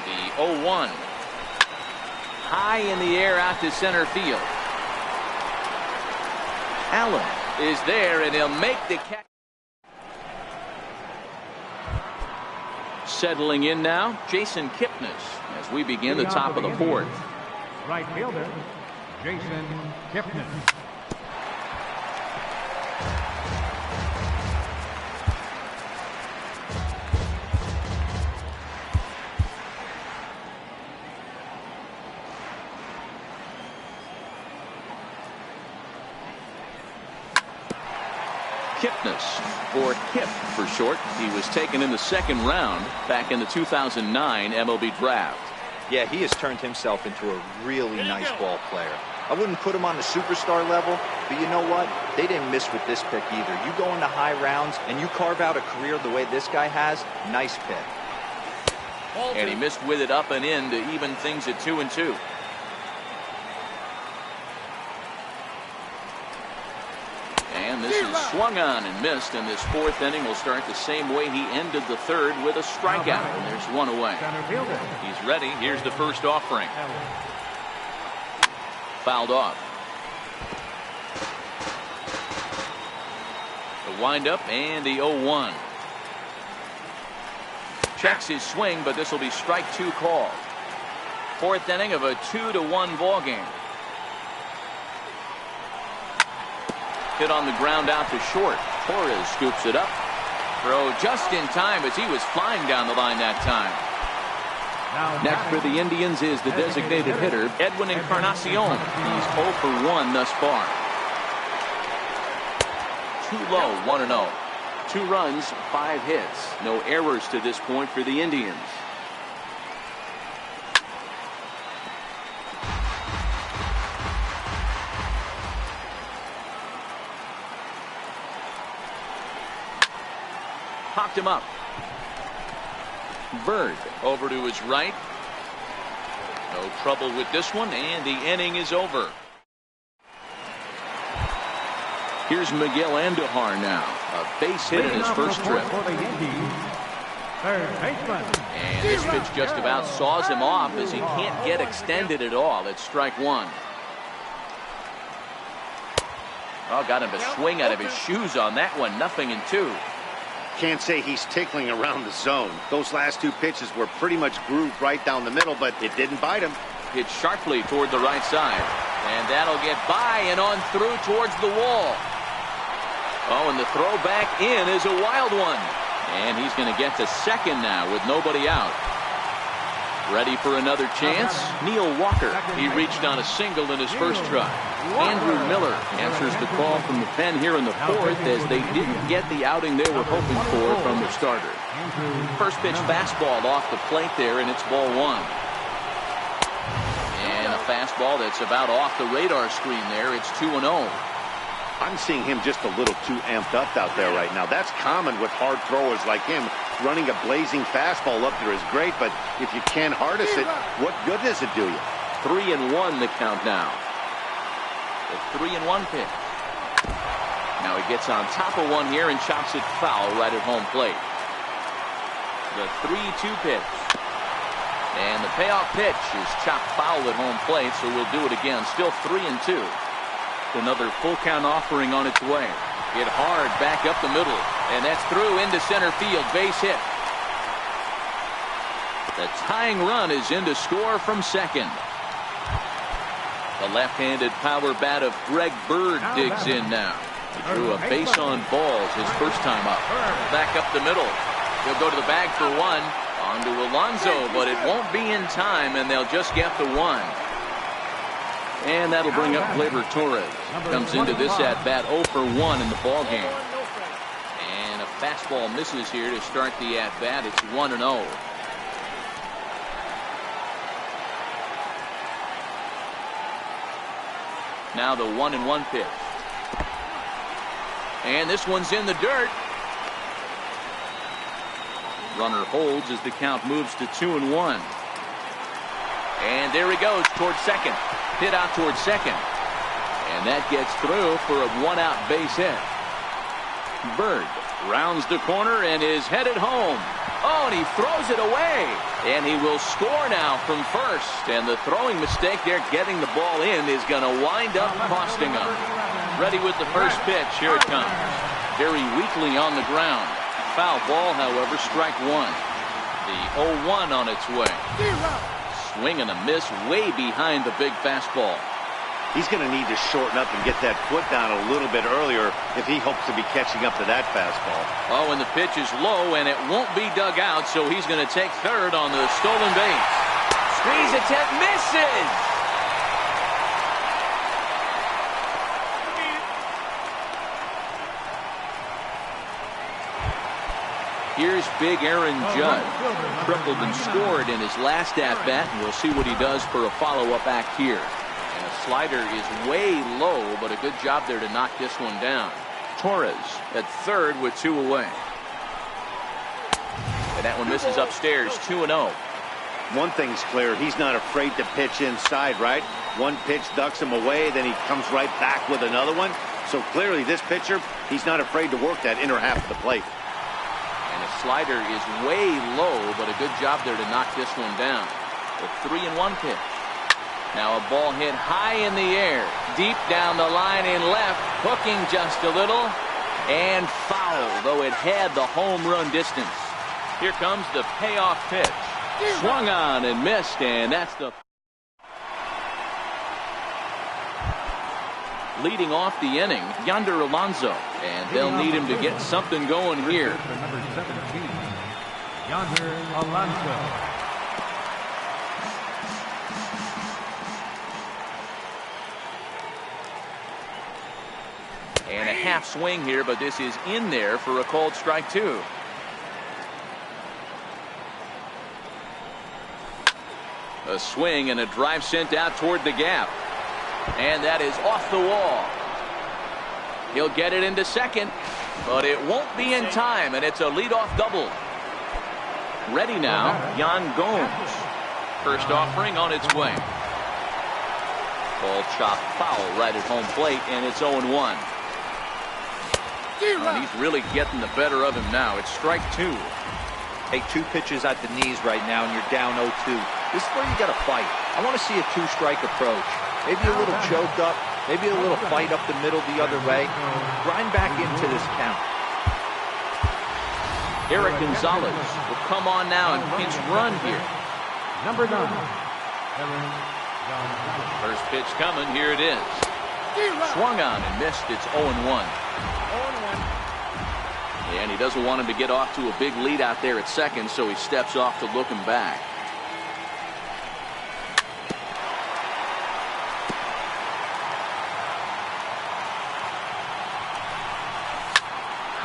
The 0-1. High in the air out to center field. Allen is there, and he'll make the catch. Settling in now, Jason Kipnis, as we begin the top of the 4th. Right fielder, Jason Kipnis. Kipnis, or Kip for short. He was taken in the 2nd round back in the 2009 MLB draft. Yeah, he has turned himself into a really nice ball player. I wouldn't put him on the superstar level, but you know what? They didn't miss with this pick either. You go into high rounds and you carve out a career the way this guy has, nice pick. And he missed with it up and in to even things at 2-2. And this is swung on and missed, and this 4th inning will start the same way he ended the 3rd with a strikeout, and there's 1 away. He's ready. Here's the first offering. Fouled off. The windup and the 0-1. Checks his swing, but this will be strike 2 called. 4th inning of a 2-1 ball game. Hit on the ground out to short. Torres scoops it up. Throw just in time as he was flying down the line that time. Next for the Indians is the designated hitter, Edwin Encarnacion. He's 0 for 1 thus far. Too low, 1-0. 2 runs, 5 hits. No errors to this point for the Indians. Popped him up. Bird over to his right. No trouble with this one, and the inning is over. Here's Miguel Andujar now. A base hit in his first trip. And this pitch just about saws him off as he can't get extended at all. It's strike 1. Oh, got him to swing out of his shoes on that one. 0-2. Can't say he's tickling around the zone. Those last 2 pitches were pretty much grooved right down the middle, but it didn't bite him. Hit sharply toward the right side. And that'll get by and on through towards the wall. Oh, and the throw back in is a wild one. And he's going to get to second now with nobody out. Ready for another chance? Neil Walker. He reached on a single in his first try. Andrew Miller answers the call from the pen here in the 4th as they didn't get the outing they were hoping for from the starter. First pitch fastball off the plate there, and it's ball 1. And a fastball that's about off the radar screen there. It's 2-0. I'm seeing him just a little too amped up out there right now. That's common with hard throwers like him. Running a blazing fastball up there is great, but if you can't harness it, what good does it do you? 3-1 the count now. The 3-1 pitch. Now he gets on top of one here and chops it foul right at home plate. The 3-2 pitch. And the payoff pitch is chopped foul at home plate, so we'll do it again. Still 3-2. Another full count offering on its way. Hit hard back up the middle, and that's through into center field. Base hit. The tying run is in to score from second. The left-handed power bat of Greg Bird digs in now. He drew a base on balls his first time up. Back up the middle. He'll go to the bag for 1. On to Alonso, but it won't be in time, and they'll just get the one. And that'll bring up Gleyber Torres. Comes into this at-bat 0 for 1 in the ball game. And a fastball misses here to start the at-bat. It's 1-0. Now the 1-1 pitch. And this one's in the dirt. Runner holds as the count moves to 2-1. And there he goes towards second. Hit out towards second. And that gets through for a one-out base hit. Bird rounds the corner and is headed home. Oh, and he throws it away. And he will score now from first. And the throwing mistake there, getting the ball in, is going to wind up costing him. Ready with the first pitch. Here it comes. Very weakly on the ground. Foul ball, however, strike one. The 0-1 on its way. Swing and a miss way behind the big fastball. He's going to need to shorten up and get that foot down a little bit earlier if he hopes to be catching up to that fastball. Oh, and the pitch is low, and it won't be dug out, so he's going to take third on the stolen base. Squeeze attempt, misses! Here's big Aaron Judge. Tripled and scored in his last at-bat, and we'll see what he does for a follow-up act here. And a slider is way low, but a good job there to knock this one down. Torres at third with 2 away. And that one misses upstairs, 2-0. One thing's clear, he's not afraid to pitch inside, right? One pitch ducks him away, then he comes right back with another one. So clearly this pitcher, he's not afraid to work that inner half of the plate. And a slider is way low, but a good job there to knock this one down. The 3-1 pitch. Now a ball hit high in the air, deep down the line in left, hooking just a little, and foul, though it had the home run distance. Here comes the payoff pitch. Swung on and missed, and that's the... Leading off the inning, Yonder Alonso, and they'll need him to get something going here. Number 17, Yonder Alonso. And a half swing here, but this is in there for a called strike 2. A swing and a drive sent out toward the gap. And that is off the wall. He'll get it into second, but it won't be in time, and it's a leadoff double. Ready now, Yan Gomes. First offering on its way. Ball chopped foul right at home plate, and it's 0-1. And he's really getting the better of him now. It's strike 2. Take 2 pitches at the knees right now, and you're down 0-2. This is where you got to fight. I want to see a 2-strike approach. Maybe a little choked up, maybe a little fight up the middle the other way. Grind back into this count. Eric Gonzalez will come on now and pinch run here. Number 9. First pitch coming. Here it is. Swung on and missed. It's 0-1. And he doesn't want him to get off to a big lead out there at second, so he steps off to look him back.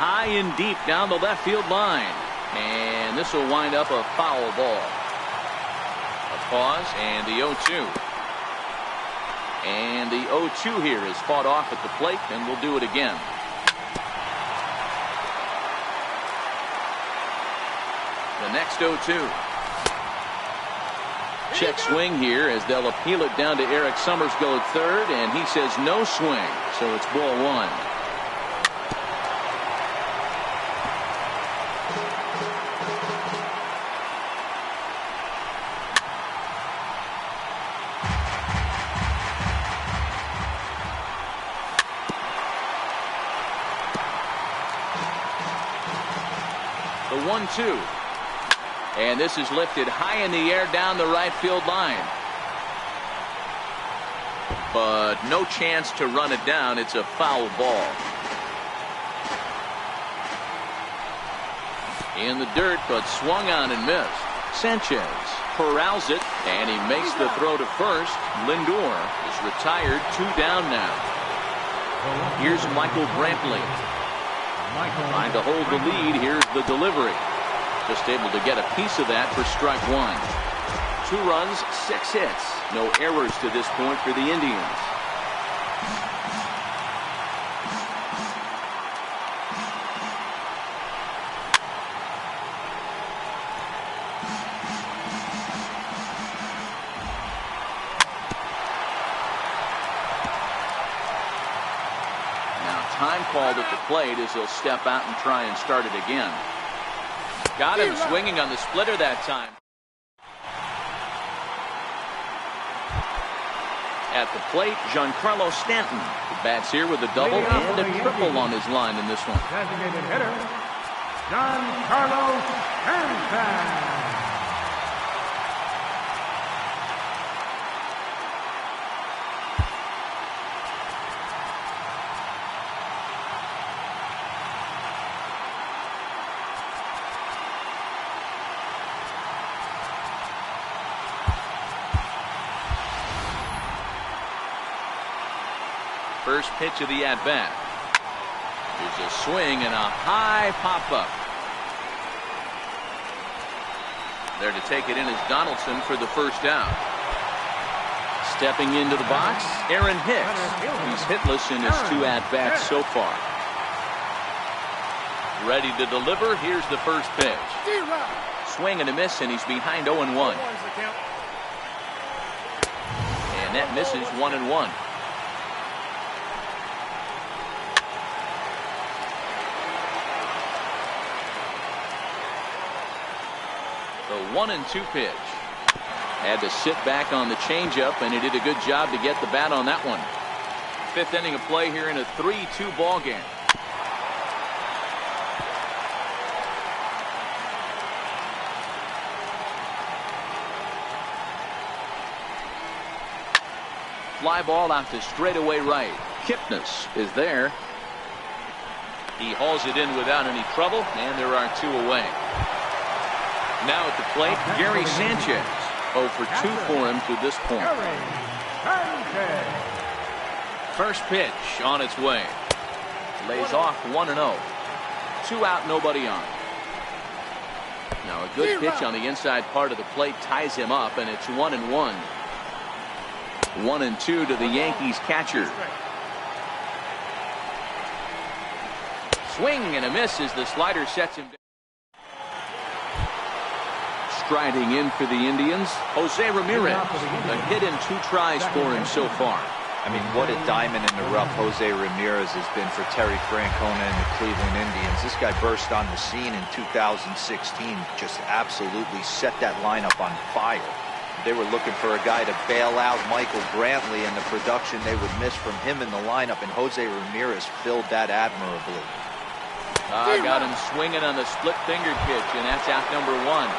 High and deep down the left field line. And this will wind up a foul ball. A pause and the 0-2. And the 0-2 here is fought off at the plate, and we'll do it again. The next 0-2. Check swing here as they'll appeal it down to Eric Summersgill at third, and he says no swing, so it's ball 1. The 1-2. And this is lifted high in the air down the right field line. But no chance to run it down. It's a foul ball. In the dirt, but swung on and missed. Sanchez corrals it, and he makes the throw to first. Lindor is retired, 2 down now. Here's Michael Brantley. Trying to hold the lead. Here's the delivery. Just able to get a piece of that for strike 1. 2 runs, 6 hits. No errors to this point for the Indians. Time called at the plate as he'll step out and try and start it again. Got him swinging on the splitter that time. At the plate, Giancarlo Stanton. He bats here with a double and a triple on his line in this one. Designated hitter, Giancarlo Stanton. First pitch of the at-bat. There's a swing and a high pop-up. There to take it in is Donaldson for the first out. Stepping into the box, Aaron Hicks. He's hitless in his 2 at-bats so far. Ready to deliver. Here's the first pitch. Swing and a miss, and he's behind 0-1. And that misses 1-1. The 1-2 pitch. Had to sit back on the changeup, and he did a good job to get the bat on that one. 5th inning of play here in a 3-2 ball game. Fly ball out to straightaway right. Kipnis is there. He hauls it in without any trouble, and there are 2 away. Now at the plate, Gary Sanchez. 0 for 2 for him to this point. First pitch on its way. Lays off 1-0. 2 out, nobody on. Now a good pitch on the inside part of the plate ties him up, and it's 1-1. 1-2 to the Yankees catcher. Swing and a miss as the slider sets him down. Striding in for the Indians, Jose Ramirez. A hit in 2 tries for him so far. I mean, what a diamond in the rough Jose Ramirez has been for Terry Francona and the Cleveland Indians. This guy burst on the scene in 2016, just absolutely set that lineup on fire. They were looking for a guy to bail out Michael Brantley, and the production they would miss from him in the lineup, and Jose Ramirez filled that admirably. Got him swinging on the split-fingered pitch, and that's out number 1.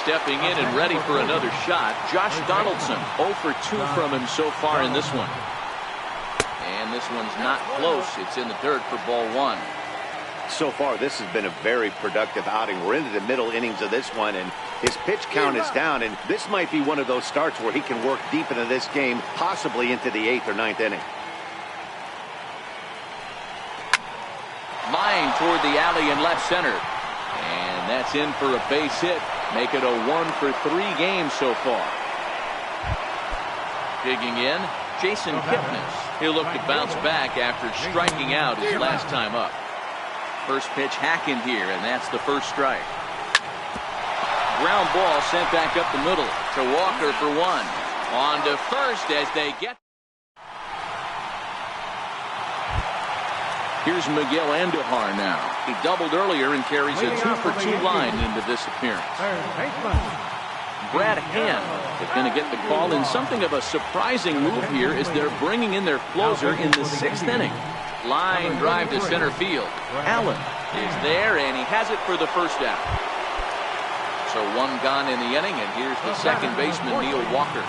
Stepping in and ready for another shot, Josh Donaldson. 0 for 2 from him so far in this one. And this one's not close. It's in the dirt for ball 1. So far, this has been a very productive outing. We're into the middle innings of this one, and his pitch count is down, and this might be one of those starts where he can work deep into this game, possibly into the 8th or 9th inning. Line toward the alley in left center. And that's in for a base hit. Make it a 1 for 3 games so far. Digging in, Jason Kipnis. He'll look to bounce back after striking out his last time up. First pitch hacking here, and that's the first strike. Ground ball sent back up the middle to Walker for 1. On to first as they get. Here's Miguel Andujar now. He doubled earlier and carries a 2 for 2 line into this appearance. Brad Hand is going to get the call in something of a surprising move here as they're bringing in their closer in the 6th inning. Line drive to center field. Allen is there, and he has it for the first out. So 1 gone in the inning, and here's the second baseman, Neil Walker.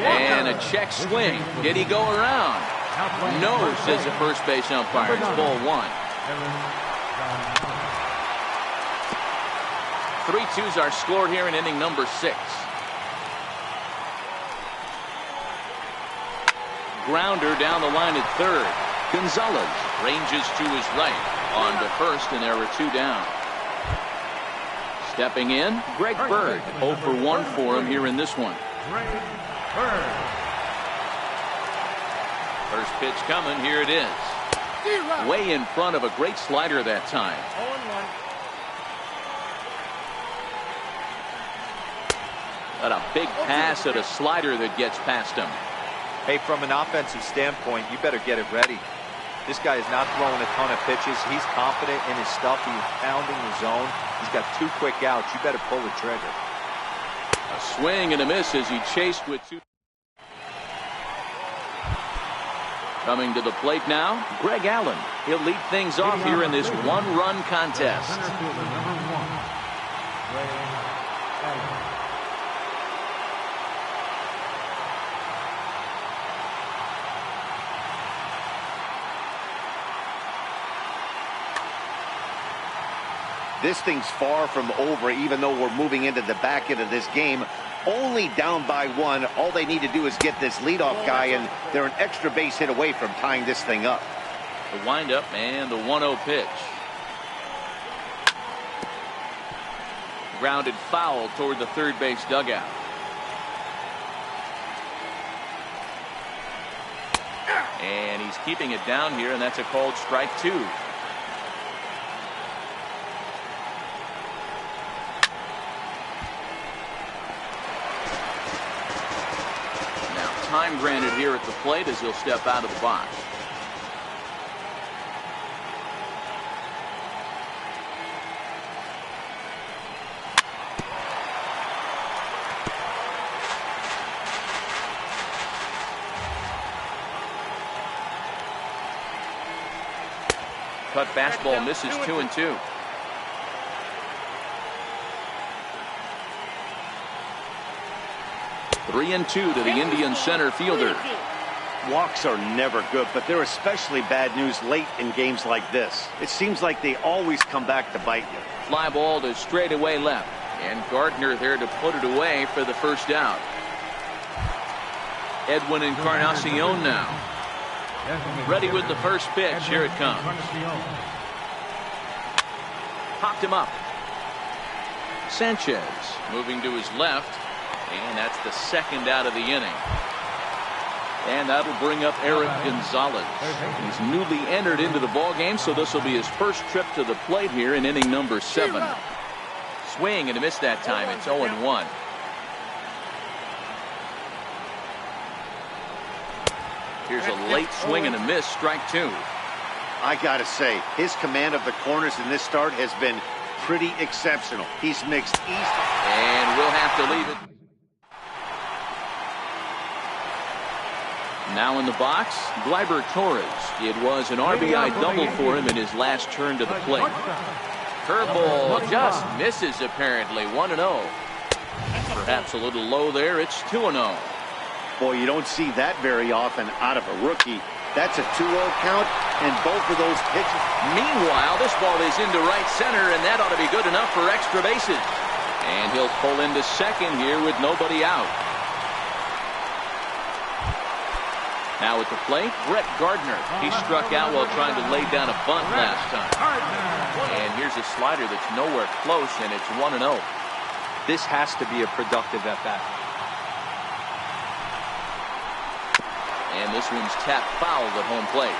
And a check swing. Did he go around? No, says the first base umpire. It's ball 1. 3-2's our score here in inning number 6. Grounder down the line at third. Gonzalez ranges to his right on to first, and there are 2 down. Stepping in, Greg Bird. 0 for 1 for him here in this one. First pitch coming. Here it is. Way in front of a great slider that time. Got a big pass at a slider that gets past him. Hey, from an offensive standpoint, you better get it ready. This guy is not throwing a ton of pitches. He's confident in his stuff. He's pounding the zone. He's got 2 quick outs. You better pull the trigger. A swing and a miss as he chased with 2. Coming to the plate now, Greg Allen. He'll lead things off here in this 1-run contest. This thing's far from over, even though we're moving into the back end of this game. Only down by 1. All they need to do is get this leadoff guy, and they're an extra base hit away from tying this thing up. The windup and the 1-0 pitch. Grounded foul toward the third base dugout. And he's keeping it down here, and that's a called strike 2. Time granted here at the plate as he'll step out of the box. Cut fastball misses 2-2. Three and 2 to the Indian center fielder. Walks are never good, but they're especially bad news late in games like this. It seems like they always come back to bite you. Fly ball to straightaway left, and Gardner there to put it away for the first out. Edwin Encarnacion now. Ready with the first pitch. Here it comes. Popped him up. Sanchez moving to his left. And that's the second out of the inning. And that'll bring up Eric Gonzalez. He's newly entered into the ballgame, so this will be his first trip to the plate here in inning number 7. Swing and a miss that time. It's 0-1. Here's a late swing and a miss. Strike 2. I gotta say, his command of the corners in this start has been pretty exceptional. He's mixed east. And we'll have to leave it. Now in the box, Gleyber Torres. It was an RBI double for him in his last turn to the plate. Curveball just misses apparently. 1-0. Perhaps a little low there. It's 2-0. Boy, you don't see that very often out of a rookie. That's a 2-0 count, and both of those pitches. Meanwhile, this ball is into right center, and that ought to be good enough for extra bases. And he'll pull into second here with nobody out. Now at the plate, Brett Gardner. He struck out while trying to lay down a bunt last time. And here's a slider that's nowhere close, and it's 1-0. This has to be a productive at-bat. And this one's tapped foul at home plate.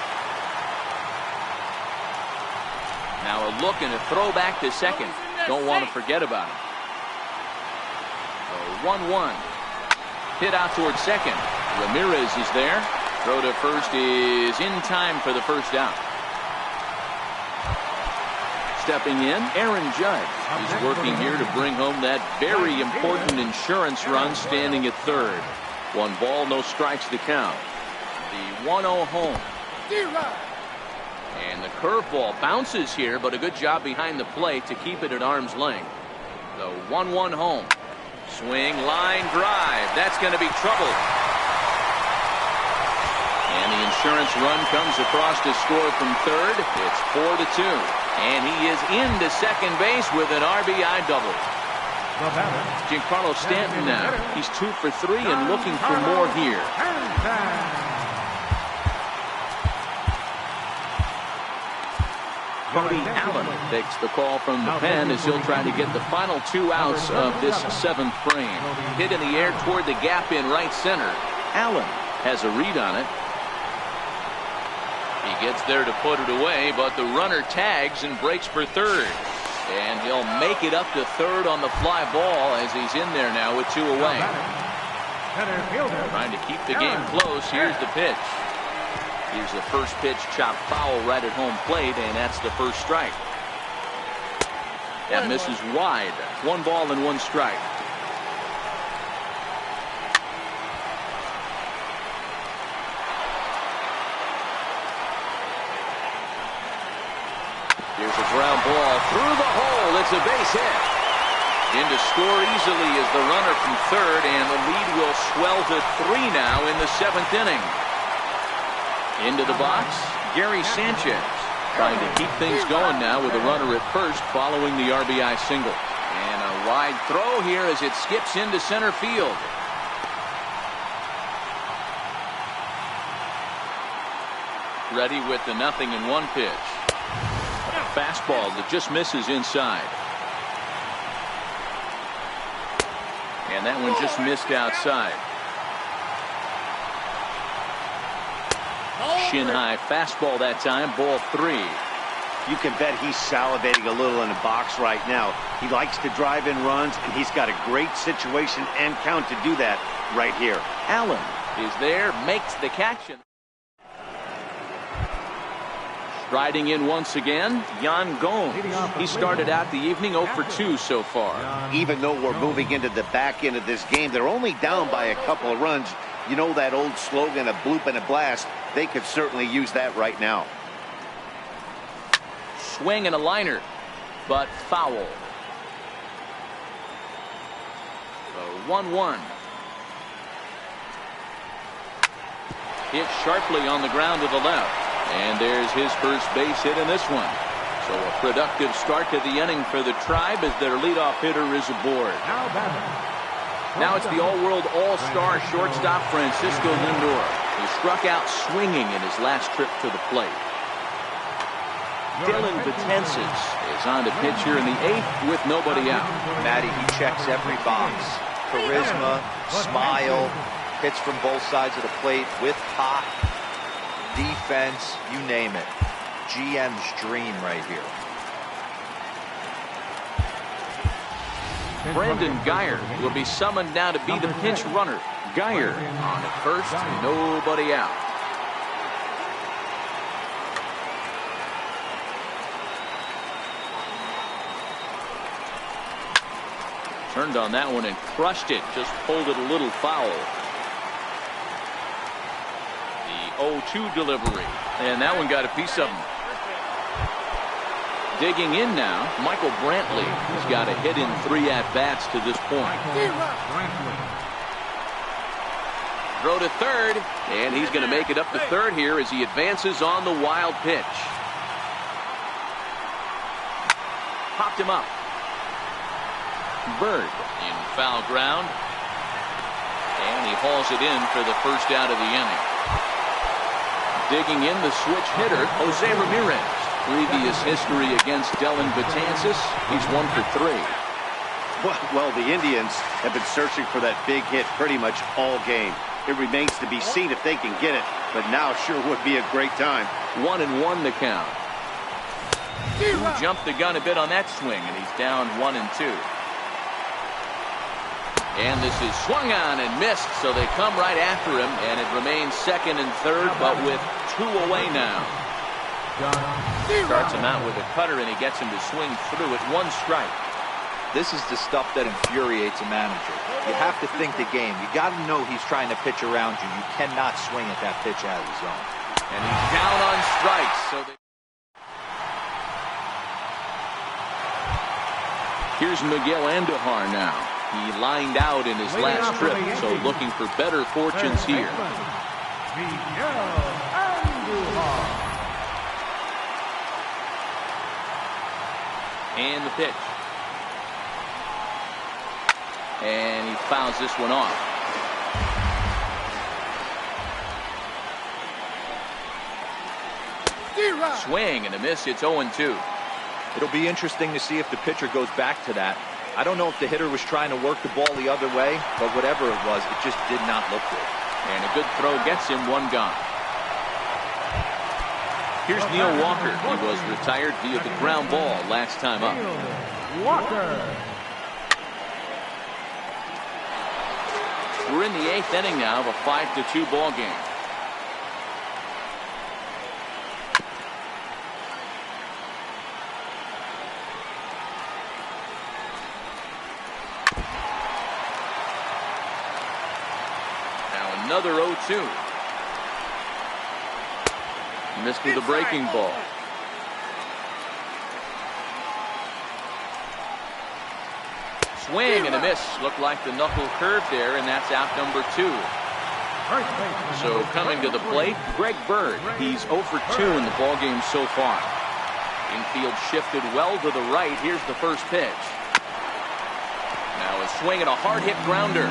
Now a look and a throw back to second. Don't want to forget about it. 1-1. Hit out towards second. Ramirez is there. Throw to first is in time for the first out. Stepping in, Aaron Judge is working here to bring home that very important insurance run, standing at third. 1 ball, no strikes to count. The 1-0 home. And the curveball bounces here, but a good job behind the plate to keep it at arm's length. The 1-1 home. Swing, line drive. That's going to be trouble. And the insurance run comes across to score from third. It's 4-2. And he is into second base with an RBI double. The batter. Giancarlo Stanton now. He's 2 for 3 and looking for more here. Cody Allen takes the call from the pen as he'll try to get the final 2 outs of this 7th frame. Hit in the air toward the gap in right center. Allen has a read on it. He gets there to put it away, but the runner tags and breaks for third. And he'll make it up to third on the fly ball as he's in there now with 2 away. Trying to keep the game close. Here's the pitch. Here's the first pitch, chopped foul right at home plate, and that's the first strike. That misses wide. 1 ball and 1 strike. Here's a ground ball through the hole. It's a base hit. In to score easily is the runner from third, and the lead will swell to 3 now in the 7th inning. Into the box, Gary Sanchez trying to keep things going now with a runner at first following the RBI single. And a wide throw here as it skips into center field. Ready with the 0-1 pitch. A fastball that just misses inside. And that one just missed outside. Shin high fastball that time, ball 3. You can bet he's salivating a little in the box right now. He likes to drive in runs, and he's got a great situation and count to do that right here. Allen is there, makes the catch. Striding in once again, Yan Gomes. He started out the evening 0 for 2 so far. Even though we're moving into the back end of this game, they're only down by a couple of runs. You know that old slogan, a bloop and a blast? They could certainly use that right now. Swing and a liner, but foul. So 1-1. Hit sharply on the ground to the left. And there's his first base hit in this one. So a productive start to the inning for the Tribe as their leadoff hitter is aboard. Now it's the all-world all-star shortstop Francisco Lindor, who struck out swinging in his last trip to the plate. Dylan Betances is on to pitch here in the 8th with nobody out. Matty, he checks every box. Charisma, smile, hits from both sides of the plate with pop, defense, you name it. GM's dream right here. Brendan Geyer will be summoned now to be the pinch runner. Geyer on at first, nobody out. Turned on that one and crushed it, just pulled it a little foul. The 0-2 delivery, and that one got a piece of him. Digging in now, Michael Brantley has got a hit in 3 at-bats to this point. Throw to third, and he's going to make it up to third here as he advances on the wild pitch. Popped him up. Bird in foul ground, and he hauls it in for the first out of the inning. Digging in, the switch hitter, Jose Ramirez. Previous history against Dylan Betances, he's 1 for 3. Well, the Indians have been searching for that big hit pretty much all game. It remains to be seen if they can get it, but now sure would be a great time. 1-1 the count. Jumped the gun a bit on that swing, and he's down 1-2. And this is swung on and missed, so they come right after him, and it remains 2nd and 3rd, but with 2 away now. Starts him out with a cutter, and he gets him to swing through at 1 strike. This is the stuff that infuriates a manager. You have to think the game. You got to know he's trying to pitch around you. You cannot swing at that pitch out of the zone. And he's down on strikes. So here's Miguel Andujar now. He lined out in his last trip, so looking for better fortunes here. And the pitch. And he fouls this one off. Swing and a miss. It's 0-2. It'll be interesting to see if the pitcher goes back to that. I don't know if the hitter was trying to work the ball the other way, but whatever it was, it just did not look good. And a good throw gets him one gone. Here's Neil Walker. He was retired via the ground ball last time up. Walker. We're in the 8th inning now of a 5-2 ball game. Another 0-2. Missed with a breaking ball. Swing and a miss. Looked like the knuckle curve there, and that's out number 2. So coming to the plate, Greg Bird. He's 0 for 2 in the ballgame so far. Infield shifted well to the right. Here's the first pitch. Now a swing and a hard hit grounder.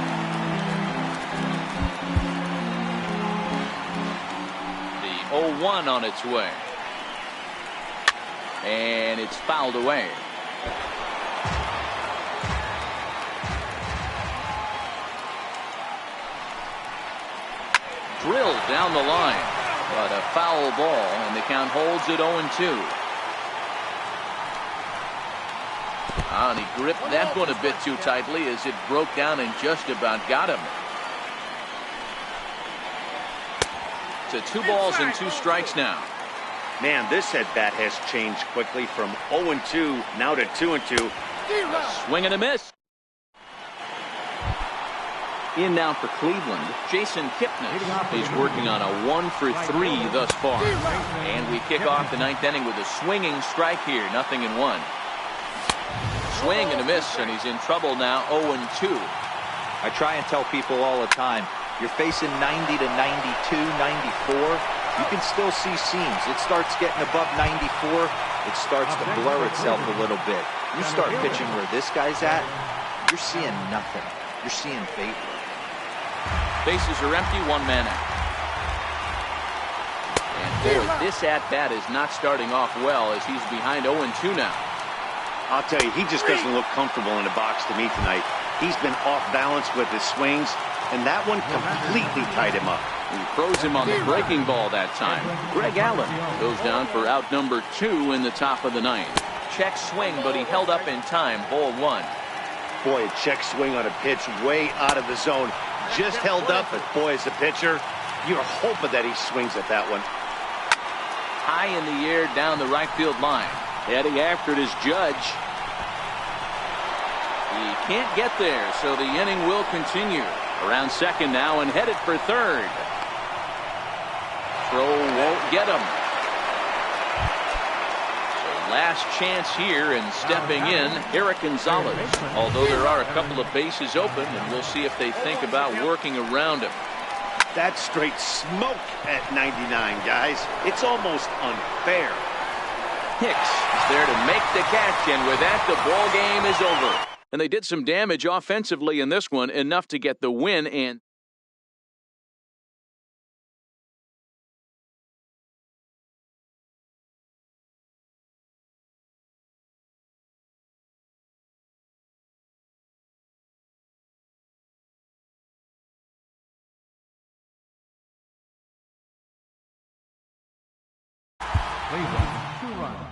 The 0-1 on its way. And it's fouled away. Drilled down the line, but a foul ball, and the count holds at 0-2. And he gripped that one a bit too tightly as it broke down and just about got him. To 2 balls and 2 strikes now. Man, this at bat has changed quickly from 0-2 now to 2-2. A swing and a miss. In now for Cleveland, Jason Kipnis. He's working on a 1 for 3 thus far. And we kick off the 9th inning with a swinging strike here, 0-1. Swing and a miss, and he's in trouble now, 0-2. I try and tell people all the time, you're facing 90 to 92, 94. You can still see seams. It starts getting above 94. It starts to blur itself a little bit. You start pitching where this guy's at, you're seeing nothing. You're seeing vapor. Bases are empty, 1 man out. And boy, this at-bat is not starting off well as he's behind 0-2 now. I'll tell you, he just doesn't look comfortable in the box to me tonight. He's been off balance with his swings, and that one completely tied him up. He froze him on the breaking ball that time. Greg Allen goes down for out number 2 in the top of the 9th. Check swing, but he held up in time, ball 1. Boy, a check swing on a pitch way out of the zone. Just held up, but boy, as a pitcher, you're hoping that he swings at that one. High in the air down the right field line. Heading after it is Judge. He can't get there, so the inning will continue. Around second now and headed for third. Throw won't get him. Last chance here, and stepping in, Eric Gonzalez. Although there are a couple of bases open, and we'll see if they think about working around him. That's straight smoke at 99, guys. It's almost unfair. Hicks is there to make the catch, and with that, the ball game is over. And they did some damage offensively in this one, enough to get the win and Cleveland, 2 runs.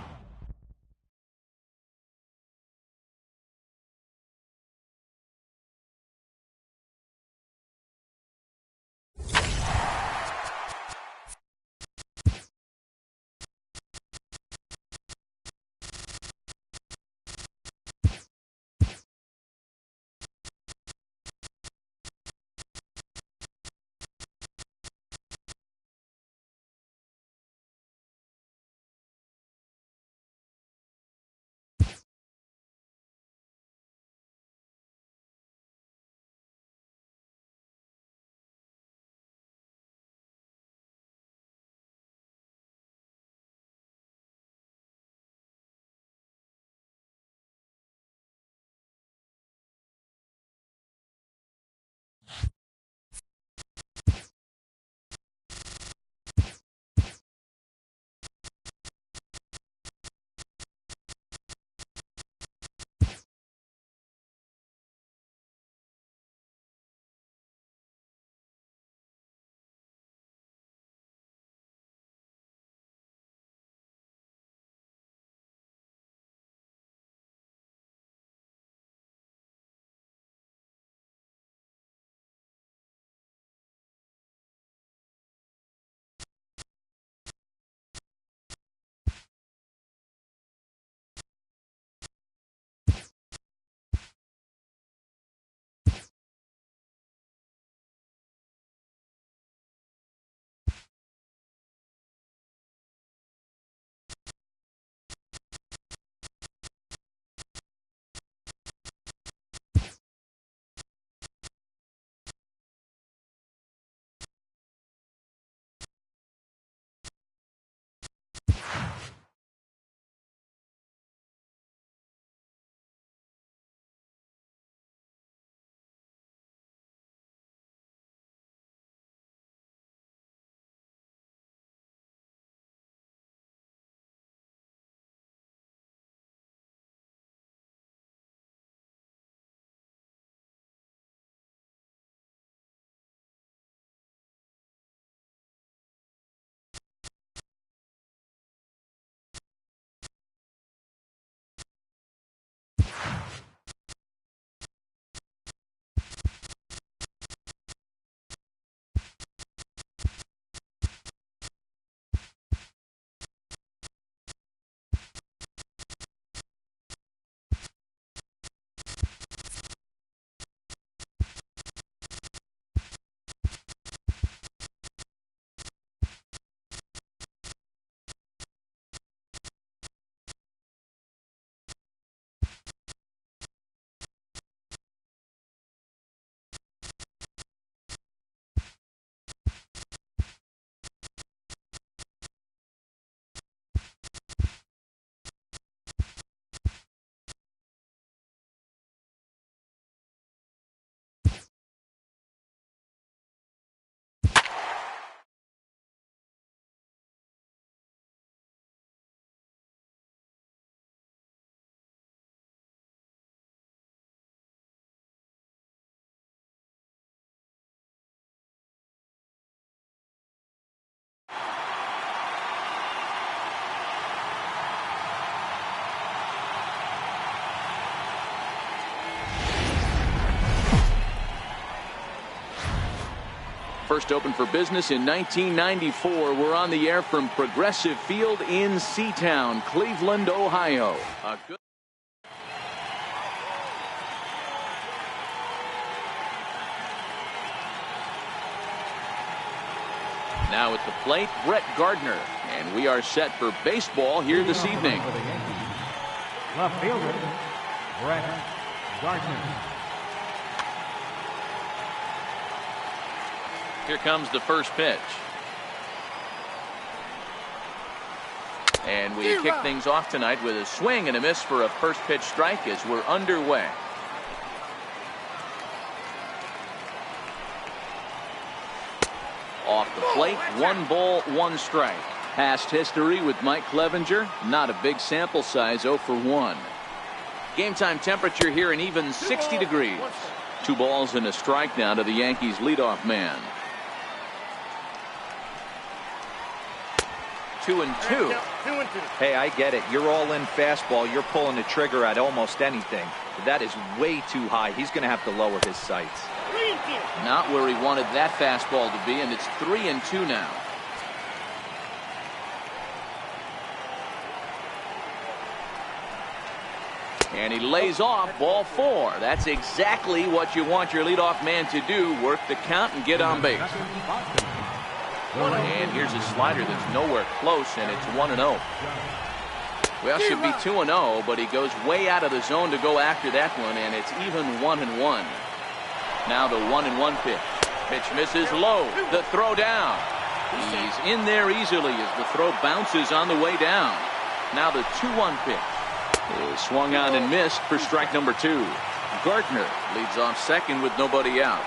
First opened for business in 1994. We're on the air from Progressive Field in Seatown, Cleveland, Ohio. Now at the plate, Brett Gardner. And we are set for baseball here this evening. Left fielder, Brett Gardner. Here comes the first pitch. And we kick things off tonight with a swing and a miss for a first pitch strike as we're underway. Off the plate, 1 ball, 1 strike. Past history with Mike Clevenger, not a big sample size, 0 for 1. Game time temperature here an even 60 degrees. 2 balls and a strike now to the Yankees leadoff man. 2-2. Hey, I get it. You're all in fastball. You're pulling the trigger at almost anything. But that is way too high. He's going to have to lower his sights. Not where he wanted that fastball to be, and it's 3-2 now. And he lays off ball 4. That's exactly what you want your leadoff man to do. Work the count and get on base. And here's a slider that's nowhere close, and it's 1-0. Well, should be 2-0, but he goes way out of the zone to go after that one, and it's even 1-1. Now the 1-1 pitch. Pitch misses low. The throw down. He's in there easily as the throw bounces on the way down. Now the 2-1 pitch is swung on and missed for strike number 2. Gardner leads off second with nobody out.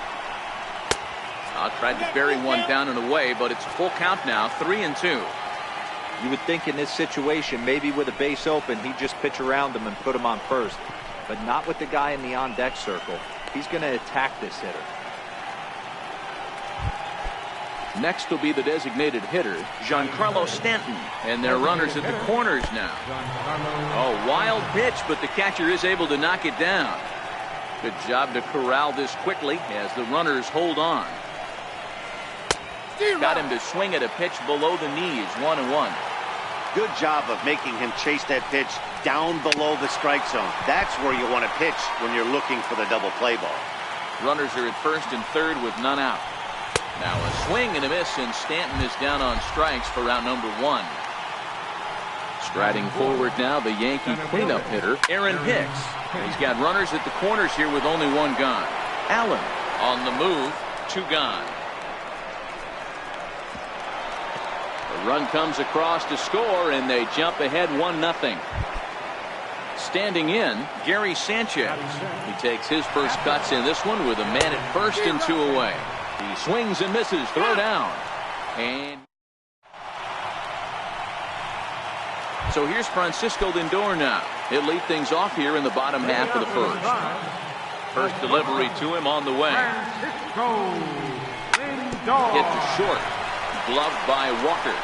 Tried to bury one down and away, but it's a full count now, 3-2. You would think in this situation, maybe with a base open, he'd just pitch around him and put him on first. But not with the guy in the on-deck circle. He's going to attack this hitter. Next will be the designated hitter, Giancarlo Stanton. And they're runners at the corners now. Oh, wild pitch, but the catcher is able to knock it down. Good job to corral this quickly as the runners hold on. Got him to swing at a pitch below the knees, 1-1. Good job of making him chase that pitch down below the strike zone. That's where you want to pitch when you're looking for the double play ball. Runners are at first and third with none out. Now a swing and a miss, and Stanton is down on strikes for round number 1. Striding forward now, the Yankee cleanup hitter, Aaron Hicks. He's got runners at the corners here with only 1 gone. Allen on the move, 2 gone. The run comes across to score, and they jump ahead 1-0. Standing in, Gary Sanchez. He takes his first cuts in this one with a man at first and 2 away. He swings and misses, throw down. And so here's Francisco Lindor now. He'll lead things off here in the bottom half of the first. First delivery to him on the way. Hit to short. Gloved by Walker.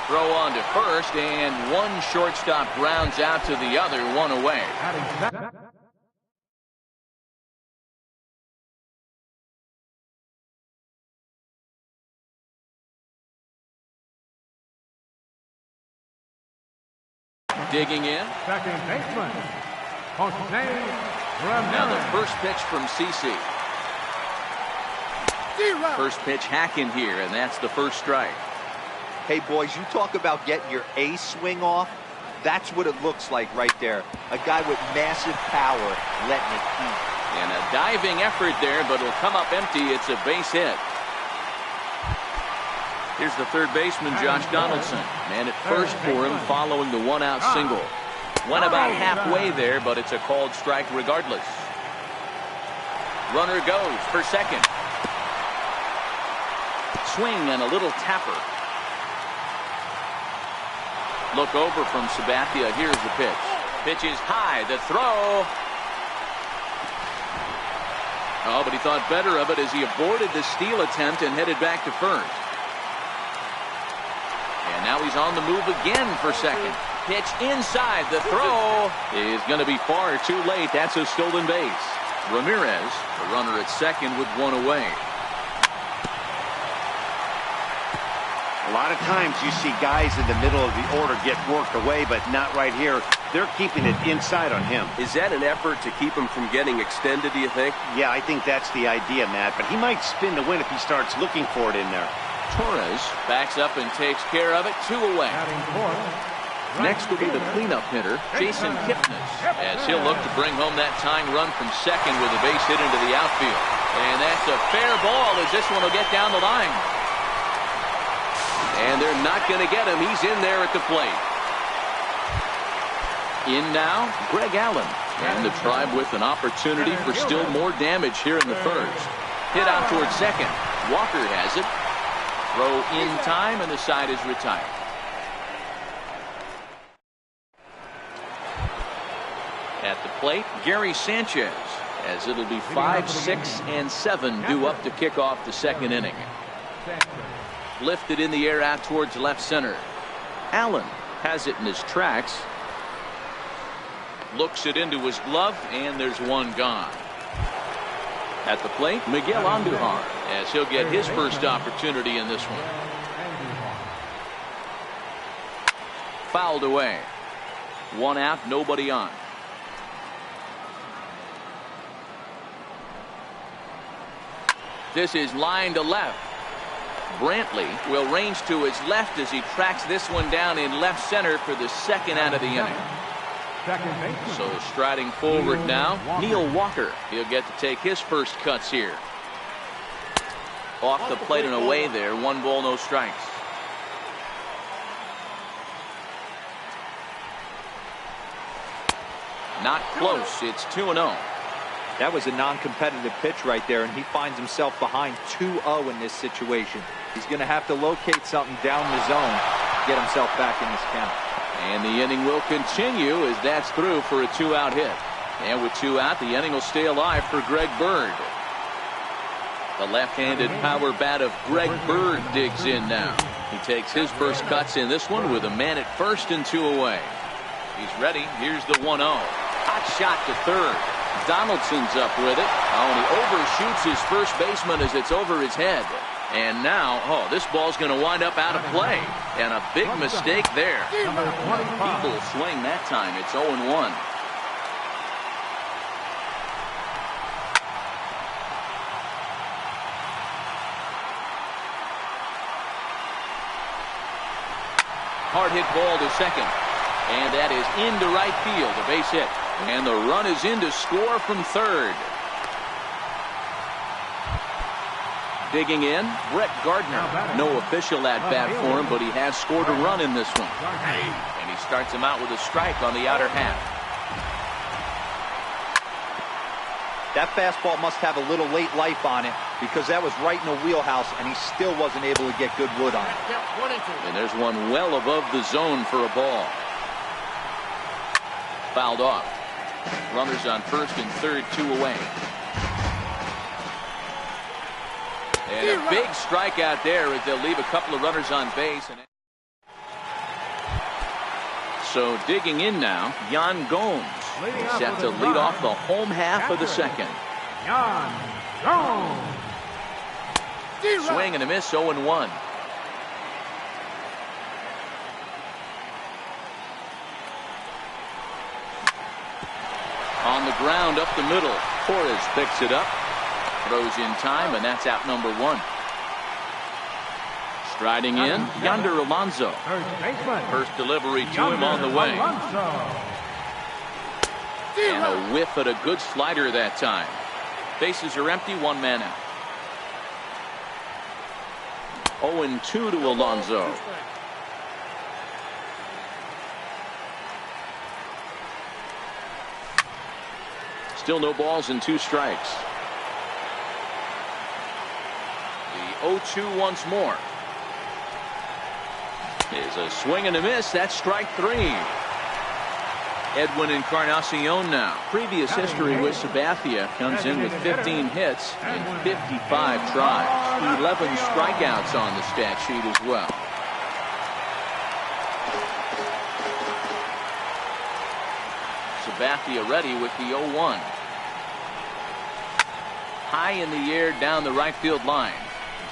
Throw on to first, and one shortstop grounds out to the other, 1 away. Digging in. Second baseman, Now the first pitch from CC. First pitch hacking here, and that's the first strike. Hey, boys, you talk about getting your ace swing off. That's what it looks like right there. A guy with massive power letting it eat. And a diving effort there, but it'll come up empty. It's a base hit. Here's the third baseman, Josh Donaldson. Man at first for him following the 1-out single. Went about halfway there, but it's a called strike regardless. Runner goes for second. Swing and a little tapper. Look over from Sabathia. Here's the pitch. Pitch is high. The throw. Oh, but he thought better of it as he aborted the steal attempt and headed back to first. And now he's on the move again for second. Pitch inside. The throw is going to be far too late. That's a stolen base. Ramirez, the runner at second with 1 away. A lot of times you see guys in the middle of the order get worked away, but not right here. They're keeping it inside on him. Is that an effort to keep him from getting extended, do you think? Yeah, I think that's the idea, Matt. But he might spin to win if he starts looking for it in there. Torres backs up and takes care of it. 2 away. Next will be the cleanup hitter, Jason Kipnis, as he'll look to bring home that tying run from second with a base hit into the outfield. And that's a fair ball as this one will get down the line. And they're not going to get him. He's in there at the plate. In now, Greg Allen. And the Tribe with an opportunity for still more damage here in the first. Hit out towards second. Walker has it. Throw in time, and the side is retired. At the plate, Gary Sanchez, as it'll be 5, 6, and 7 due up to kick off the second inning. Lifted in the air out towards left center. Allen has it in his tracks. Looks it into his glove, and there's one gone. At the plate, Miguel Andujar, as he'll get his first opportunity in this one. Fouled away. 1 out, nobody on. This is line to left. Brantley will range to his left as he tracks this one down in left center for the second out of the inning. So striding forward now, Neil Walker. He'll get to take his first cuts here. Off the plate and away there. 1 ball, no strikes. Not close. It's 2-0. That was a non-competitive pitch right there, and he finds himself behind 2-0 in this situation. He's going to have to locate something down the zone to get himself back in this count. And the inning will continue as that's through for a 2-out hit. And with 2 out, the inning will stay alive for Greg Bird. The left-handed power bat of Greg Bird digs in now. He takes his first cuts in this one with a man at first and 2 away. He's ready. Here's the 1-0. Hot shot to third. Donaldson's up with it. Oh, and he overshoots his first baseman as it's over his head. And now, this ball's going to wind up out of play. And a big mistake there. People swing that time. It's 0-1. Hard hit ball to second. And that is into right field. A base hit. And the run is in to score from third. Digging in, Brett Gardner. No official at bat for him, but he has scored a run in this one. And he starts him out with a strike on the outer half. That fastball must have a little late life on it because that was right in the wheelhouse, and he still wasn't able to get good wood on it. And there's one well above the zone for a ball. Fouled off. Runners on first and third, 2 away. And a big strikeout there as they'll leave a couple of runners on base. So digging in now, Yan Gomes. Set to lead off the home half of the second. Yan Gomes. Swing and a miss, 0-1. On the ground up the middle. Torres picks it up. Throws in time, and that's out number 1. Striding in, Yonder Alonso. First delivery to him on the way. And a whiff at a good slider that time. Bases are empty, 1 man out. 0-2 to Alonso. Still no balls and 2 strikes. The 0-2 once more. Is a swing and a miss. That's strike 3. Edwin Encarnacion now. Previous history with Sabathia comes in with 15 hits and 55 tries. 11 strikeouts on the stat sheet as well. Sabathia ready with the 0-1. High in the air down the right field line.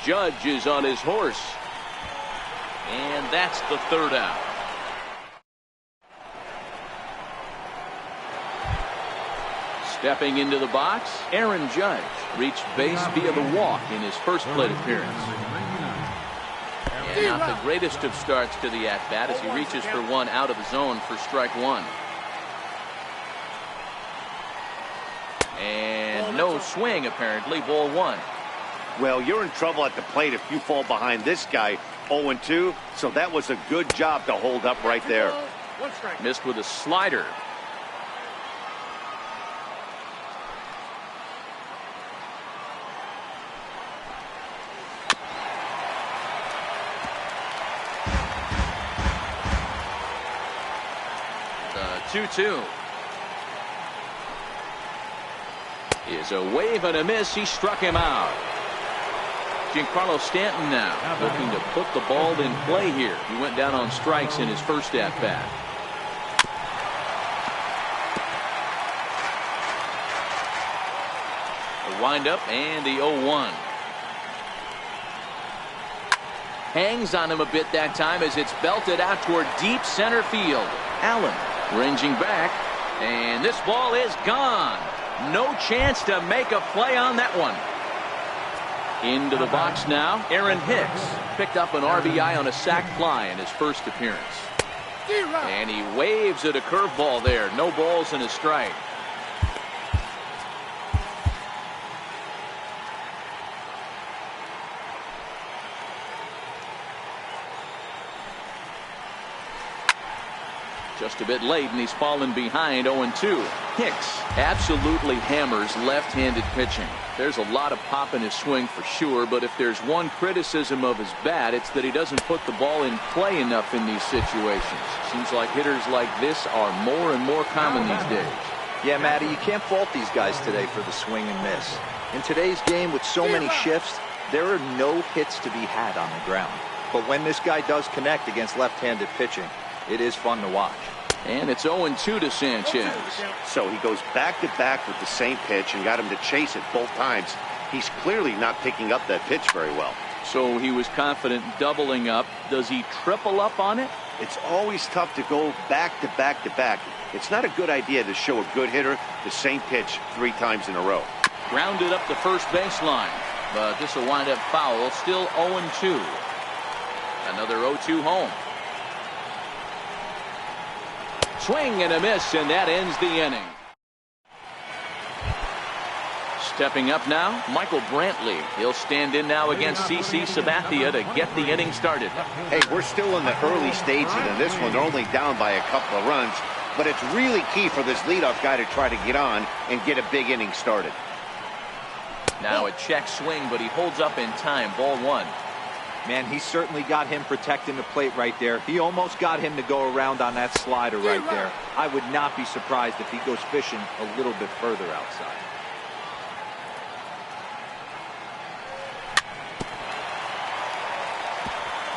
Judge is on his horse. And that's the third out. Stepping into the box, Aaron Judge reached base via the walk in his first plate appearance. And not the greatest of starts to the at-bat as he reaches for one out of the zone for strike one. And no swing, apparently, ball one. Well, you're in trouble at the plate if you fall behind this guy 0-2, so that was a good job to hold up right there. Missed with a slider. The 2-2. Is a wave and a miss. He struck him out. Giancarlo Stanton now looking to put the ball in play here. He went down on strikes in his first at-bat. The windup and the 0-1. Hangs on him a bit that time as it's belted out toward deep center field. Allen ranging back, and this ball is gone. No chance to make a play on that one. Into the box now, Aaron Hicks picked up an RBI on a sac fly in his first appearance. And he waves at a curveball there. No balls and a strike. Just a bit late, and he's fallen behind 0-2. Hicks absolutely hammers left-handed pitching. There's a lot of pop in his swing for sure, but if there's one criticism of his bat, it's that he doesn't put the ball in play enough in these situations. Seems like hitters like this are more and more common these days. Yeah, Matty, you can't fault these guys today for the swing and miss. In today's game with so many shifts, there are no hits to be had on the ground. But when this guy does connect against left-handed pitching, it is fun to watch. And it's 0-2 to Sanchez. So he goes back-to-back with the same pitch and got him to chase it both times. He's clearly not picking up that pitch very well. So he was confident doubling up. Does he triple up on it? It's always tough to go back-to-back-to-back. It's not a good idea to show a good hitter the same pitch 3 times in a row. Grounded up the first baseline, but this will wind up foul. Still 0-2. Another 0-2 home. Swing and a miss, and that ends the inning. Stepping up now, Michael Brantley. He'll stand in now against CC Sabathia to get the inning started. Hey, we're still in the early stages in this one. They're only down by a couple of runs, but it's really key for this leadoff guy to try to get on and get a big inning started. Now a check swing, but he holds up in time. Ball one. Man, he certainly got him protecting the plate right there. He almost got him to go around on that slider right there. I would not be surprised if he goes fishing a little bit further outside.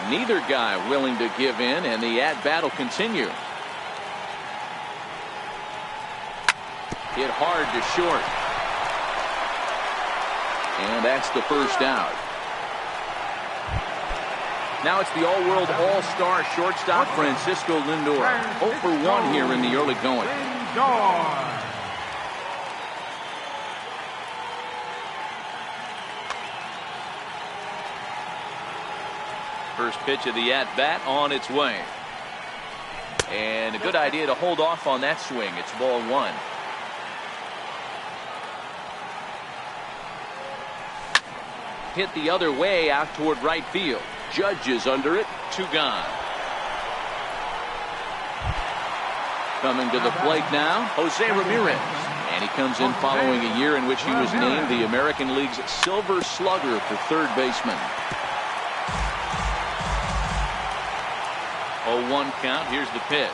Neither guy willing to give in, and the at-bat will continue. Hit hard to short. And that's the first out. Now it's the all-world all-star shortstop Francisco Lindor. 0 for 1 here in the early going. First pitch of the at-bat on its way. And a good idea to hold off on that swing. It's ball one. Hit the other way out toward right field. Judge is under it. 2 gone. Coming to the plate now, Jose Ramirez. And he comes in following a year in which he was named the American League's Silver Slugger for third baseman. 0-1 count. Here's the pitch.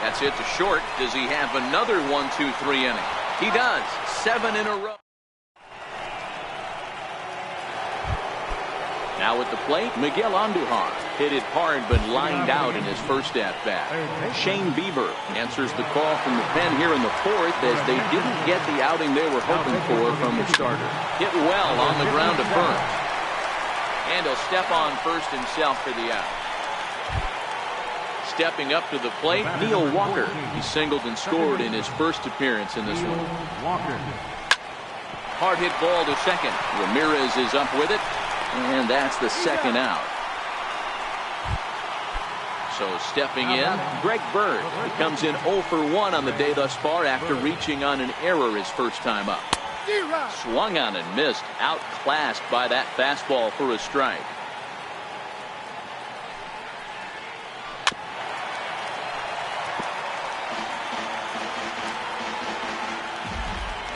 That's it to short. Does he have another 1-2-3 inning? He does. 7 in a row. Now at the plate, Miguel Andujar hit it hard but lined out in his first at-bat. Shane Bieber answers the call from the pen here in the 4th as they didn't get the outing they were hoping for from the starter. Hit well on the ground to first. And he'll step on first himself for the out. Stepping up to the plate, Neil Walker. He singled and scored in his first appearance in this one. Hard hit ball to second. Ramirez is up with it, and that's the second out. So stepping in, Greg Bird. He comes in 0 for 1 on the day thus far after reaching on an error his first time up. Swung on and missed, outclassed by that fastball for a strike.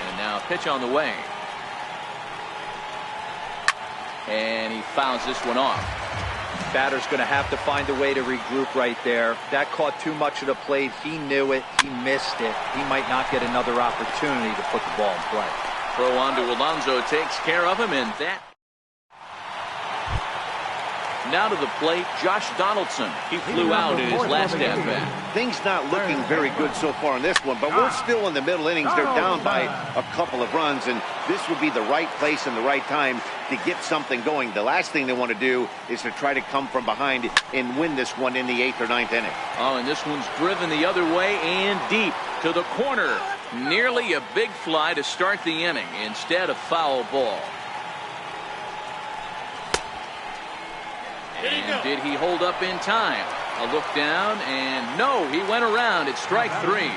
And now pitch on the way. And he fouls this one off. Batter's going to have to find a way to regroup right there. That caught too much of the plate. He knew it. He missed it. He might not get another opportunity to put the ball in play. Throw on to Alonso takes care of him, and that. Now to the plate, Josh Donaldson. He flew out in his last at-bat. Things not looking very good so far in this one, but we're still in the middle innings. They're down by a couple of runs, and this would be the right place and the right time to get something going. The last thing they want to do is to try to come from behind and win this one in the 8th or 9th inning. Oh, and this one's driven the other way and deep to the corner. Nearly a big fly to start the inning. Instead, a foul ball. And did he hold up in time? A look down, and no, he went around. It's strike 3.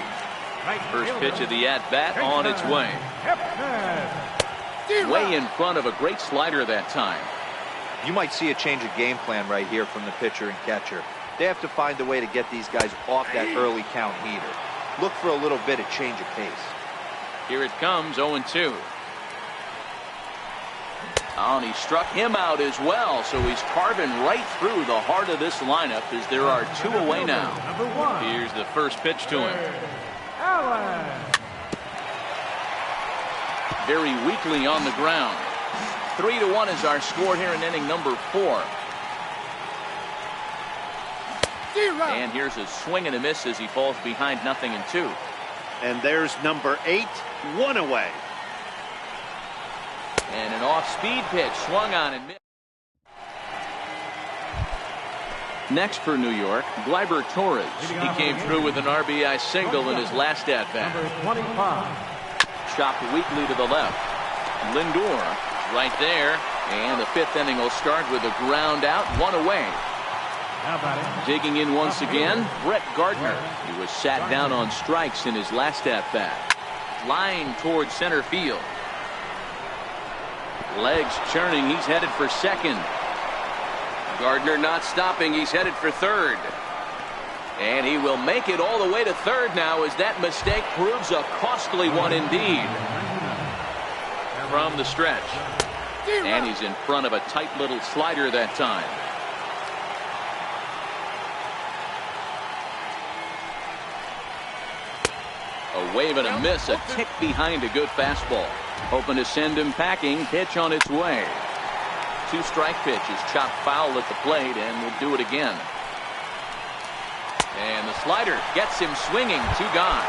First pitch of the at-bat on its way. Way in front of a great slider that time. You might see a change of game plan right here from the pitcher and catcher. They have to find a way to get these guys off that early count heater. Look for a little bit of change of pace. Here it comes, 0-2. Oh, and he struck him out as well, so he's carving right through the heart of this lineup as there are 2 away now. Here's the first pitch to him. Very weakly on the ground. 3-1 is our score here in inning number 4. And here's a swing and a miss as he falls behind 0-2. And there's number 8, 1 away. And an off-speed pitch swung on and missed. Next for New York, Gleyber Torres. He came through with an RBI single in his last at-bat. Chopped weakly to the left. Lindor right there. And the 5th inning will start with a ground out, 1 away. Digging in once again, Brett Gardner. He was sat down on strikes in his last at-bat. Line towards center field. Legs churning. He's headed for second. Gardner not stopping. He's headed for third. And he will make it all the way to third now as that mistake proves a costly one indeed. From the stretch. And he's in front of a tight little slider that time. A wave and a miss, a tick behind a good fastball. Hoping to send him packing. Pitch on its way. 2-strike pitch is chopped foul at the plate, and will do it again. And the slider gets him swinging. 2 gone.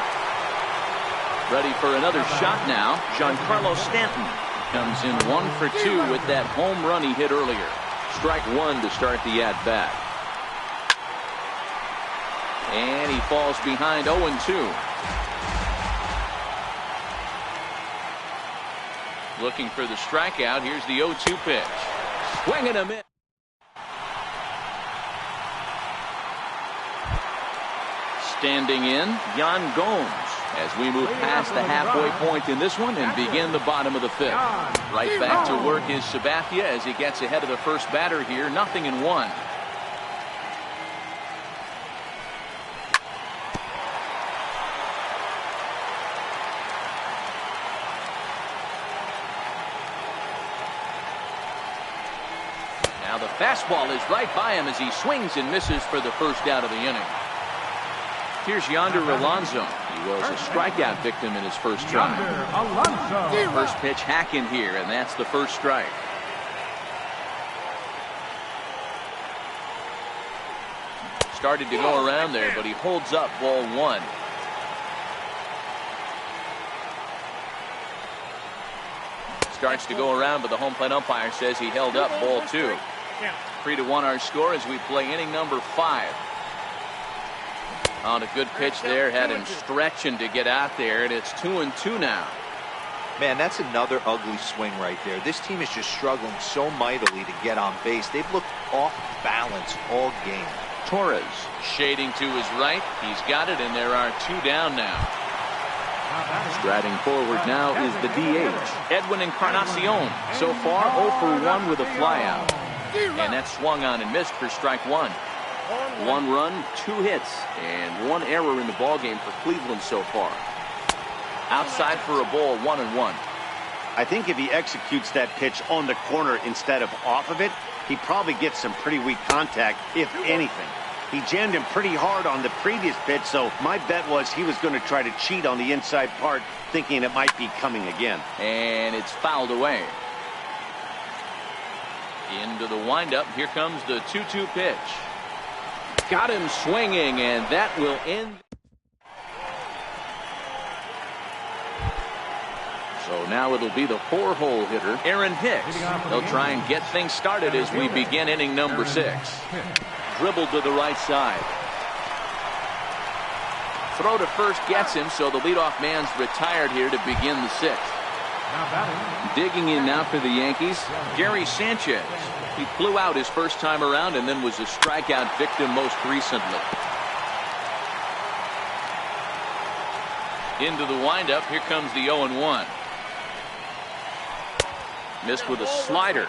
Ready for another shot now. Giancarlo Stanton comes in 1 for 2 with that home run he hit earlier. Strike 1 to start the at-bat. And he falls behind 0-2. Looking for the strikeout. Here's the 0-2 pitch. Swing and a miss. Standing in, Yan Gomes. As we move past the halfway point in this one and begin the bottom of the 5th. Right back to work is Sabathia as he gets ahead of the first batter here. 0-1. Now the fastball is right by him as he swings and misses for the first out of the inning. Here's Yonder Alonso. He was a strikeout victim in his first try. First pitch hack in here, and that's the first strike. Started to go around there, but he holds up ball 1. Starts to go around, but the home plate umpire says he held up ball 2. 3-1 our score as we play inning number 5. On a good pitch there, had him stretching to get out there, and it's 2-2 now. Man, that's another ugly swing right there. This team is just struggling so mightily to get on base. They've looked off balance all game. Torres shading to his right. He's got it, and there are 2 down now. Striding forward now is the DH, Edwin Encarnacion. So far, 0 for 1 with a flyout. And that's swung on and missed for strike 1. 1 run, 2 hits, and 1 error in the ballgame for Cleveland so far. Outside for a ball, 1-1. I think if he executes that pitch on the corner instead of off of it, he probably gets some pretty weak contact, if anything. He jammed him pretty hard on the previous pitch, so my bet was he was going to try to cheat on the inside part, thinking it might be coming again. And it's fouled away. Into the windup. Here comes the 2-2 pitch. Got him swinging, and that will end. So now it'll be the 4-hole hitter, Aaron Hicks. They'll try and get things started as we begin inning number 6. Dribbled to the right side. Throw to first gets him, so the leadoff man's retired here to begin the 6th. Digging in now for the Yankees, Gary Sanchez. He flew out his first time around and then was a strikeout victim most recently. Into the windup. Here comes the 0-1. Missed with a slider.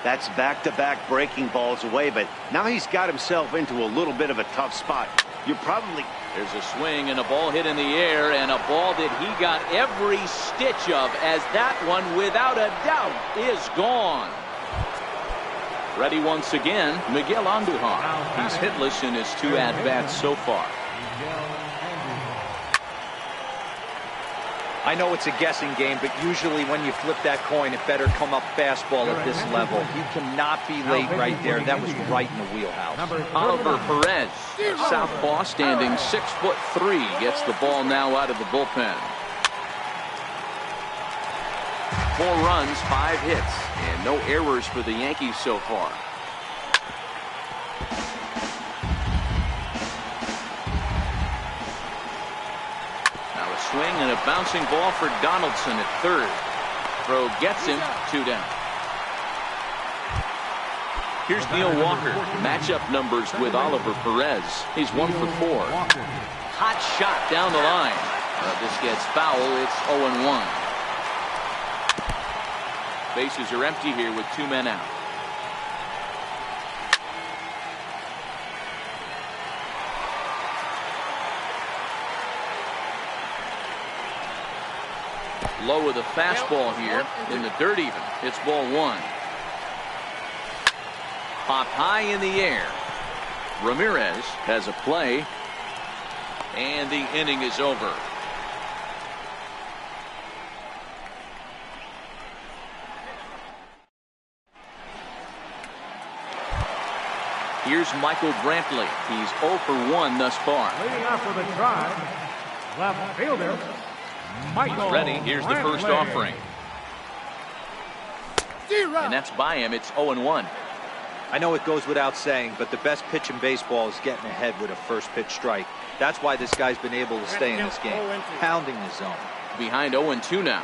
That's back-to-back breaking balls away, but now he's got himself into a little bit of a tough spot. There's a swing and a ball hit in the air, and a ball that he got every stitch of, as that one, without a doubt, is gone. Ready once again, Miguel Andujar. He's hitless in his 2 at-bats so far. I know it's a guessing game, but usually when you flip that coin, it better come up fastball at this level. He cannot be late right there. That was right in the wheelhouse. Oliver Perez, southpaw, standing 6'3", gets the ball now out of the bullpen. 4 runs, 5 hits, and no errors for the Yankees so far. Swing and a bouncing ball for Donaldson at third. Throw gets him, 2 down. Here's Neil Walker. Matchup numbers with Oliver Perez. He's 1 for 4. Hot shot down the line. This gets foul. It's 0-1. Bases are empty here with 2 men out. Low with a fastball here in the dirt even. It's ball 1. Popped high in the air. Ramirez has a play. And the inning is over. Here's Michael Brantley. He's 0 for 1 thus far. Leading off with a drive, left fielder, Michael. Ready. Here's the first offering. And that's by him. It's 0-1. I know it goes without saying, but the best pitch in baseball is getting ahead with a first pitch strike. That's why this guy's been able to stay in this game, pounding the zone. Behind 0-2 now.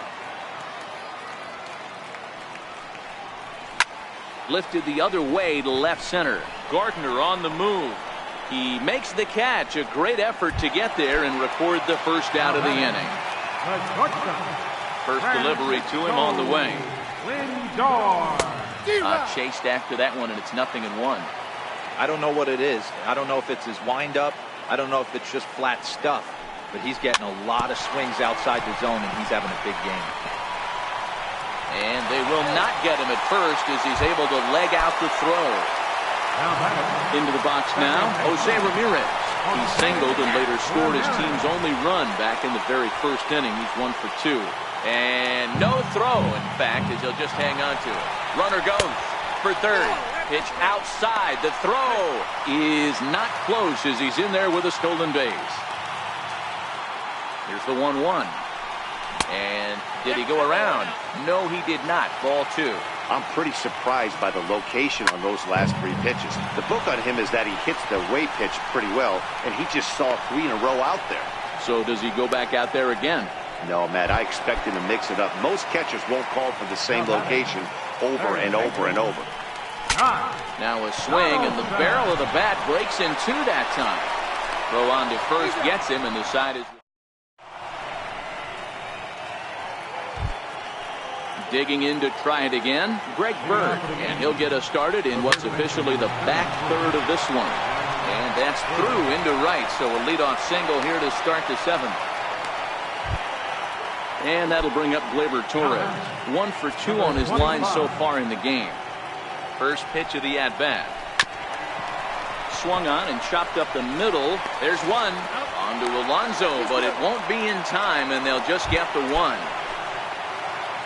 Lifted the other way to left center. Gardner on the move. He makes the catch. A great effort to get there and record the first out of the inning. First delivery to him on the way. Chased after that one, and it's 0-1. I don't know what it is. I don't know if it's his windup. I don't know if it's just flat stuff. But he's getting a lot of swings outside the zone, and he's having a big game. And they will not get him at first as he's able to leg out the throw. Into the box now, Jose Ramirez. He singled and later scored his team's only run back in the very first inning. He's 1 for 2. And no throw, in fact, as he'll just hang on to it. Runner goes for third. Pitch outside. The throw is not close as he's in there with a stolen base. Here's the 1-1. And did he go around? No, he did not. Ball 2. I'm pretty surprised by the location on those last 3 pitches. The book on him is that he hits the way pitch pretty well, and he just saw 3 in a row out there. So does he go back out there again? No, Matt, I expect him to mix it up. Most catchers won't call for the same location over and over and over. Now a swing, and the barrel of the bat breaks in 2 that time. Throw on to first gets him, and the side is digging in to try it again, Greg Bird, and he'll get us started in what's officially the back third of this one. And that's through into right, so a leadoff single here to start the 7th. And that'll bring up Gleyber Torres. 1 for 2 on his line so far in the game. First pitch of the at-bat. Swung on and chopped up the middle. There's one. On to Alonso, but it won't be in time, and they'll just get the 1.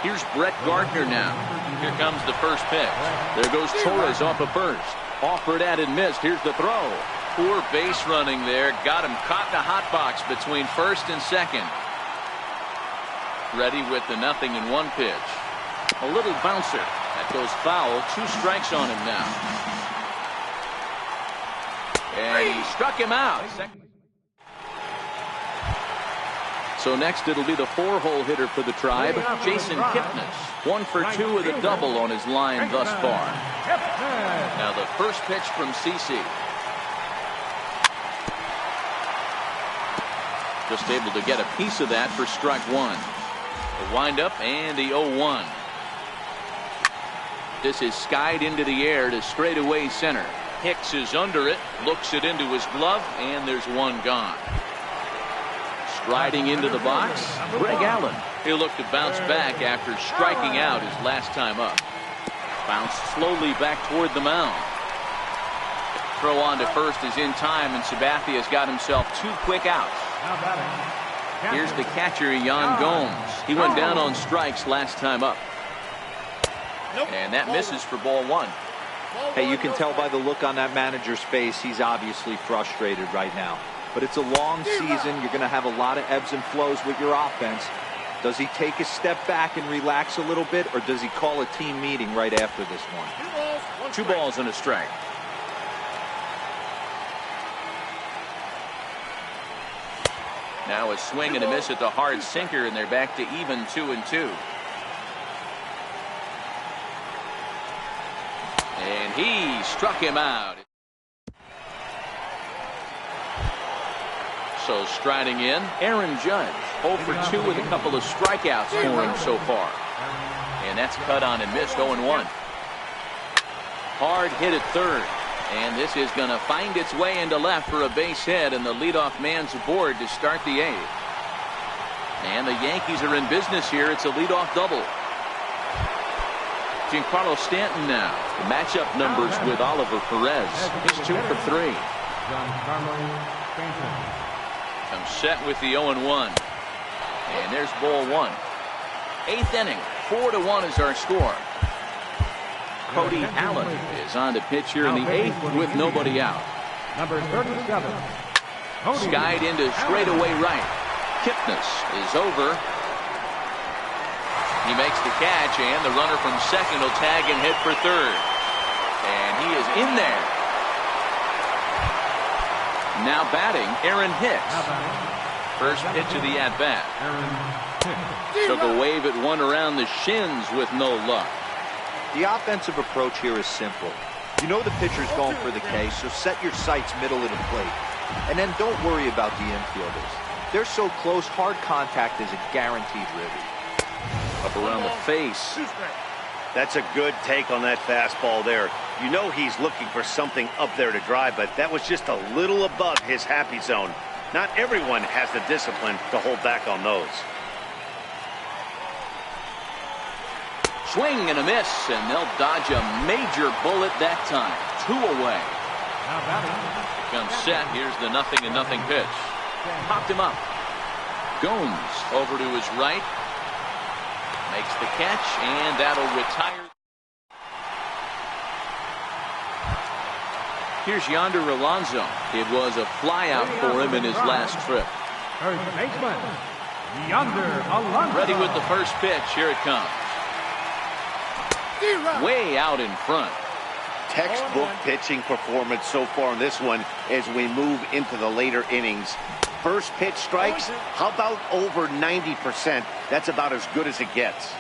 Here's Brett Gardner now. Here comes the first pitch. There goes Torres off of first. Offered at and missed. Here's the throw. Poor base running there. Got him caught in a hot box between first and second. Ready with the 0-1 pitch. A little bouncer. That goes foul. 2 strikes on him now. And he struck him out. So next it'll be the 4-hole hitter for the Tribe, Jason Kipnis. 1 for 2 with a double on his line thus far. Now the first pitch from CC. Just able to get a piece of that for strike 1. The windup and the 0-1. This is skied into the air to straightaway center. Hicks is under it, looks it into his glove, and there's 1 gone. Striding into the box, Greg Allen. He'll look to bounce back after striking out his last time up. Bounced slowly back toward the mound. Throw on to first is in time, and Sabathia's got himself 2 quick outs. Here's the catcher, Yan Gomes. He went down on strikes last time up. And that misses for ball 1. Hey, you can tell by the look on that manager's face, he's obviously frustrated right now. But it's a long season. You're going to have a lot of ebbs and flows with your offense. Does he take a step back and relax a little bit, or does he call a team meeting right after this one? 2 balls and a strike. Now a swing and a miss at the hard sinker, and they're back to even 2-2. And he struck him out. So striding in, Aaron Judge. 0 for 2 with a couple of strikeouts for him so far. And that's cut on and missed. 0-1. Hard hit at third. And this is going to find its way into left for a base hit, and the leadoff man's aboard to start the 8th. And the Yankees are in business here. It's a leadoff double. Giancarlo Stanton now. The matchup numbers with Oliver Perez. He's 2 for 3. Comes set with the 0-1. And there's ball 1. 8th inning. 4-1 is our score. Cody Allen is on to pitch here in the 8th with nobody out. Number 37. Skied into straightaway right. Kipnis is over. He makes the catch, and the runner from second will tag and head for third. And he is in there. Now batting, Aaron Hicks. First pitch of the at-bat. Took a wave at one around the shins with no luck. The offensive approach here is simple. You know the pitcher's going for the K, so set your sights middle of the plate. And then don't worry about the infielders. They're so close, hard contact is a guaranteed ribby. Up around the face. That's a good take on that fastball there. You know he's looking for something up there to drive, but that was just a little above his happy zone. Not everyone has the discipline to hold back on those. Swing and a miss, and they'll dodge a major bullet that time. 2 away. Comes set. Here's the 0-0 pitch. Popped him up. Gomes over to his right. Makes the catch, and that'll retire. Here's Yonder Alonso. It was a flyout for him in his last trip. First baseman, Yonder Alonso. Ready with the first pitch. Here it comes. way out in front. Textbook pitching performance so far in this one as we move into the later innings. First pitch strikes, how about over 90%? That's about as good as it gets.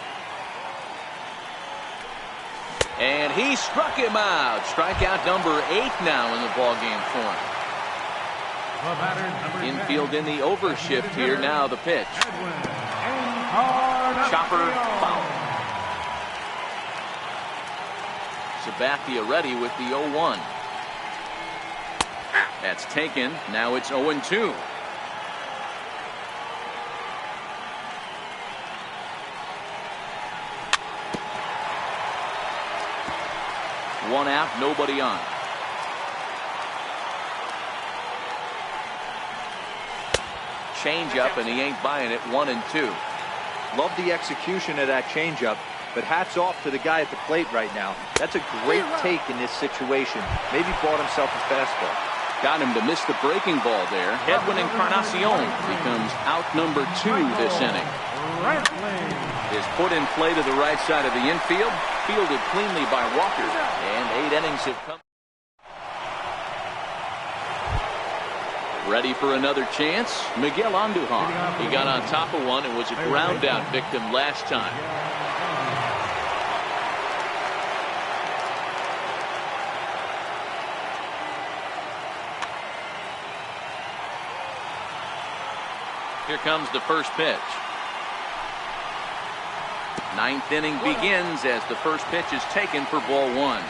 And he struck him out. Strikeout number 8 now in the ballgame for him. Infield in the overshift here. Now the pitch. Chopper foul. Sabathia ready with the 0-1. That's taken. Now it's 0-2. One out, nobody on. Changeup, and he ain't buying it. 1-2. Love the execution of that changeup, but hats off to the guy at the plate right now. That's a great take in this situation. Maybe bought himself a fastball. Got him to miss the breaking ball there. Edwin Encarnacion becomes out number 2 this inning. Is put in play to the right side of the infield. Fielded cleanly by Walker. And 8 innings have come. Ready for another chance. Miguel Andujar. He got on top of one and was a ground out victim last time. Here comes the first pitch. 9th inning begins as the first pitch is taken for ball 1.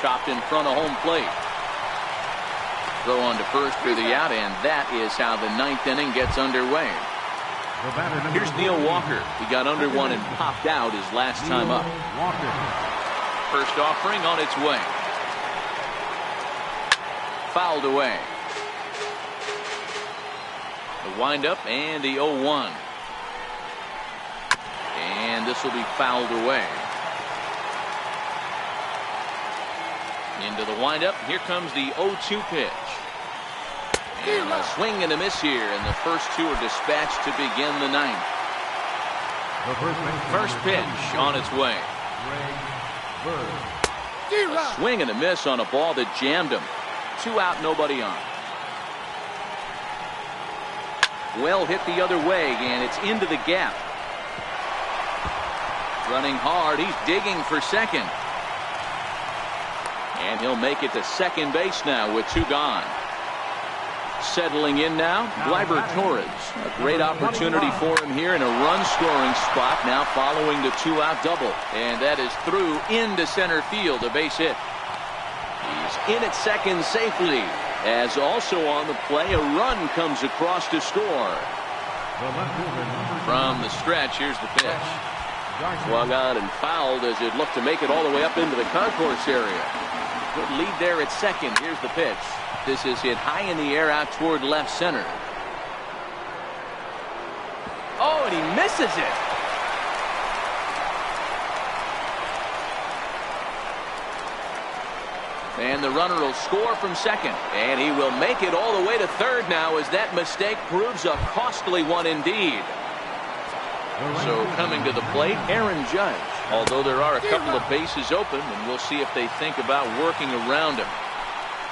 Chopped in front of home plate. Throw on to first for the out, and that is how the 9th inning gets underway. Here's Neil Walker. He got under one and popped out his last time up. First offering on its way. Fouled away. The windup and the 0-1. And this will be fouled away. Into the windup. Here comes the 0-2 pitch. And a swing and a miss here, and the first 2 are dispatched to begin the 9th. First pitch on its way. A swing and a miss on a ball that jammed him. 2 out, nobody on. Well hit the other way, and it's into the gap. Running hard. He's digging for second. And he'll make it to second base now with 2 gone. Settling in now, Gleyber Torres. A great opportunity for him here in a run-scoring spot now following the 2-out double. And that is through into center field, a base hit. He's in at second safely. As also on the play, a run comes across to score. From the stretch, here's the pitch. Swung on and fouled as it looked to make it all the way up into the concourse area. Good lead there at second. Here's the pitch. This is hit high in the air out toward left center. Oh, and he misses it. And the runner will score from second. And he will make it all the way to third now as that mistake proves a costly one indeed. So coming to the plate, Aaron Judge. Although there are a couple of bases open, and we'll see if they think about working around him.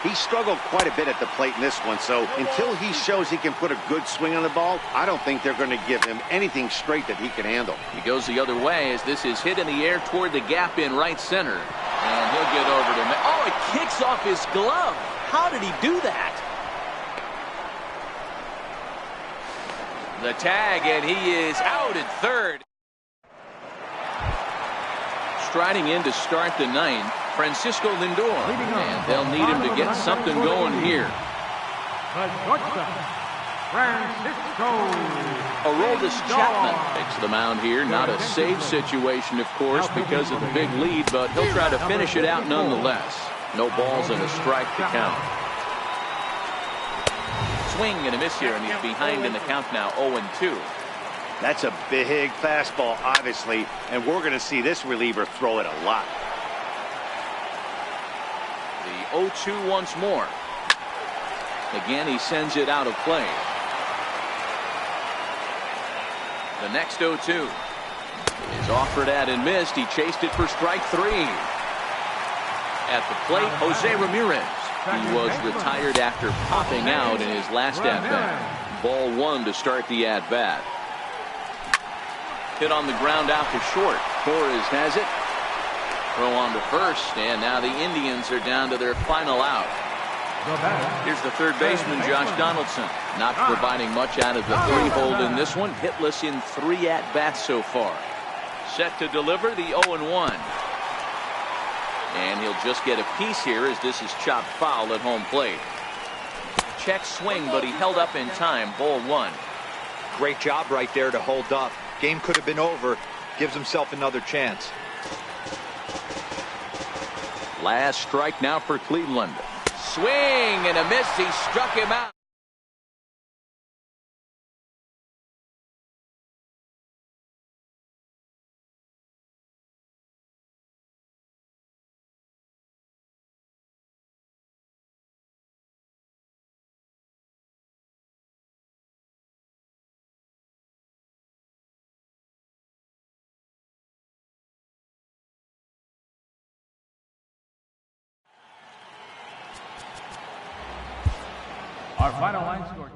He struggled quite a bit at the plate in this one, so until he shows he can put a good swing on the ball, I don't think they're going to give him anything straight that he can handle. He goes the other way as this is hit in the air toward the gap in right center. And he'll get over to him. Oh, it kicks off his glove. How did he do that? The tag, and he is out at third. Striding in to start the 9th, Francisco Lindor. And they'll need him to get something going here. Aroldis Chapman takes the mound here. Not a save situation, of course, because of the big lead, but he'll try to finish it out nonetheless. No balls and a strike to count. Swing and a miss here, and he's behind in the count now, 0-2. That's a big fastball, obviously, and we're going to see this reliever throw it a lot. The 0-2 once more. Again, he sends it out of play. The next 0-2 is offered at and missed. He chased it for strike 3. At the plate, Jose Ramirez. He was retired after popping out in his last at-bat. Ball 1 to start the at-bat. Hit on the ground out to short. Torres has it. Throw on to first, and now the Indians are down to their final out. Here's the third baseman, Josh Donaldson. Not providing much out of the 3-hole in this one. Hitless in 3 at-bats so far. Set to deliver the 0-1. And he'll just get a piece here as this is chopped foul at home plate. Check swing, but he held up in time. Ball 1. Great job right there to hold up. Game could have been over. Gives himself another chance. Last strike now for Cleveland. Swing and a miss. He struck him out. Our final line score.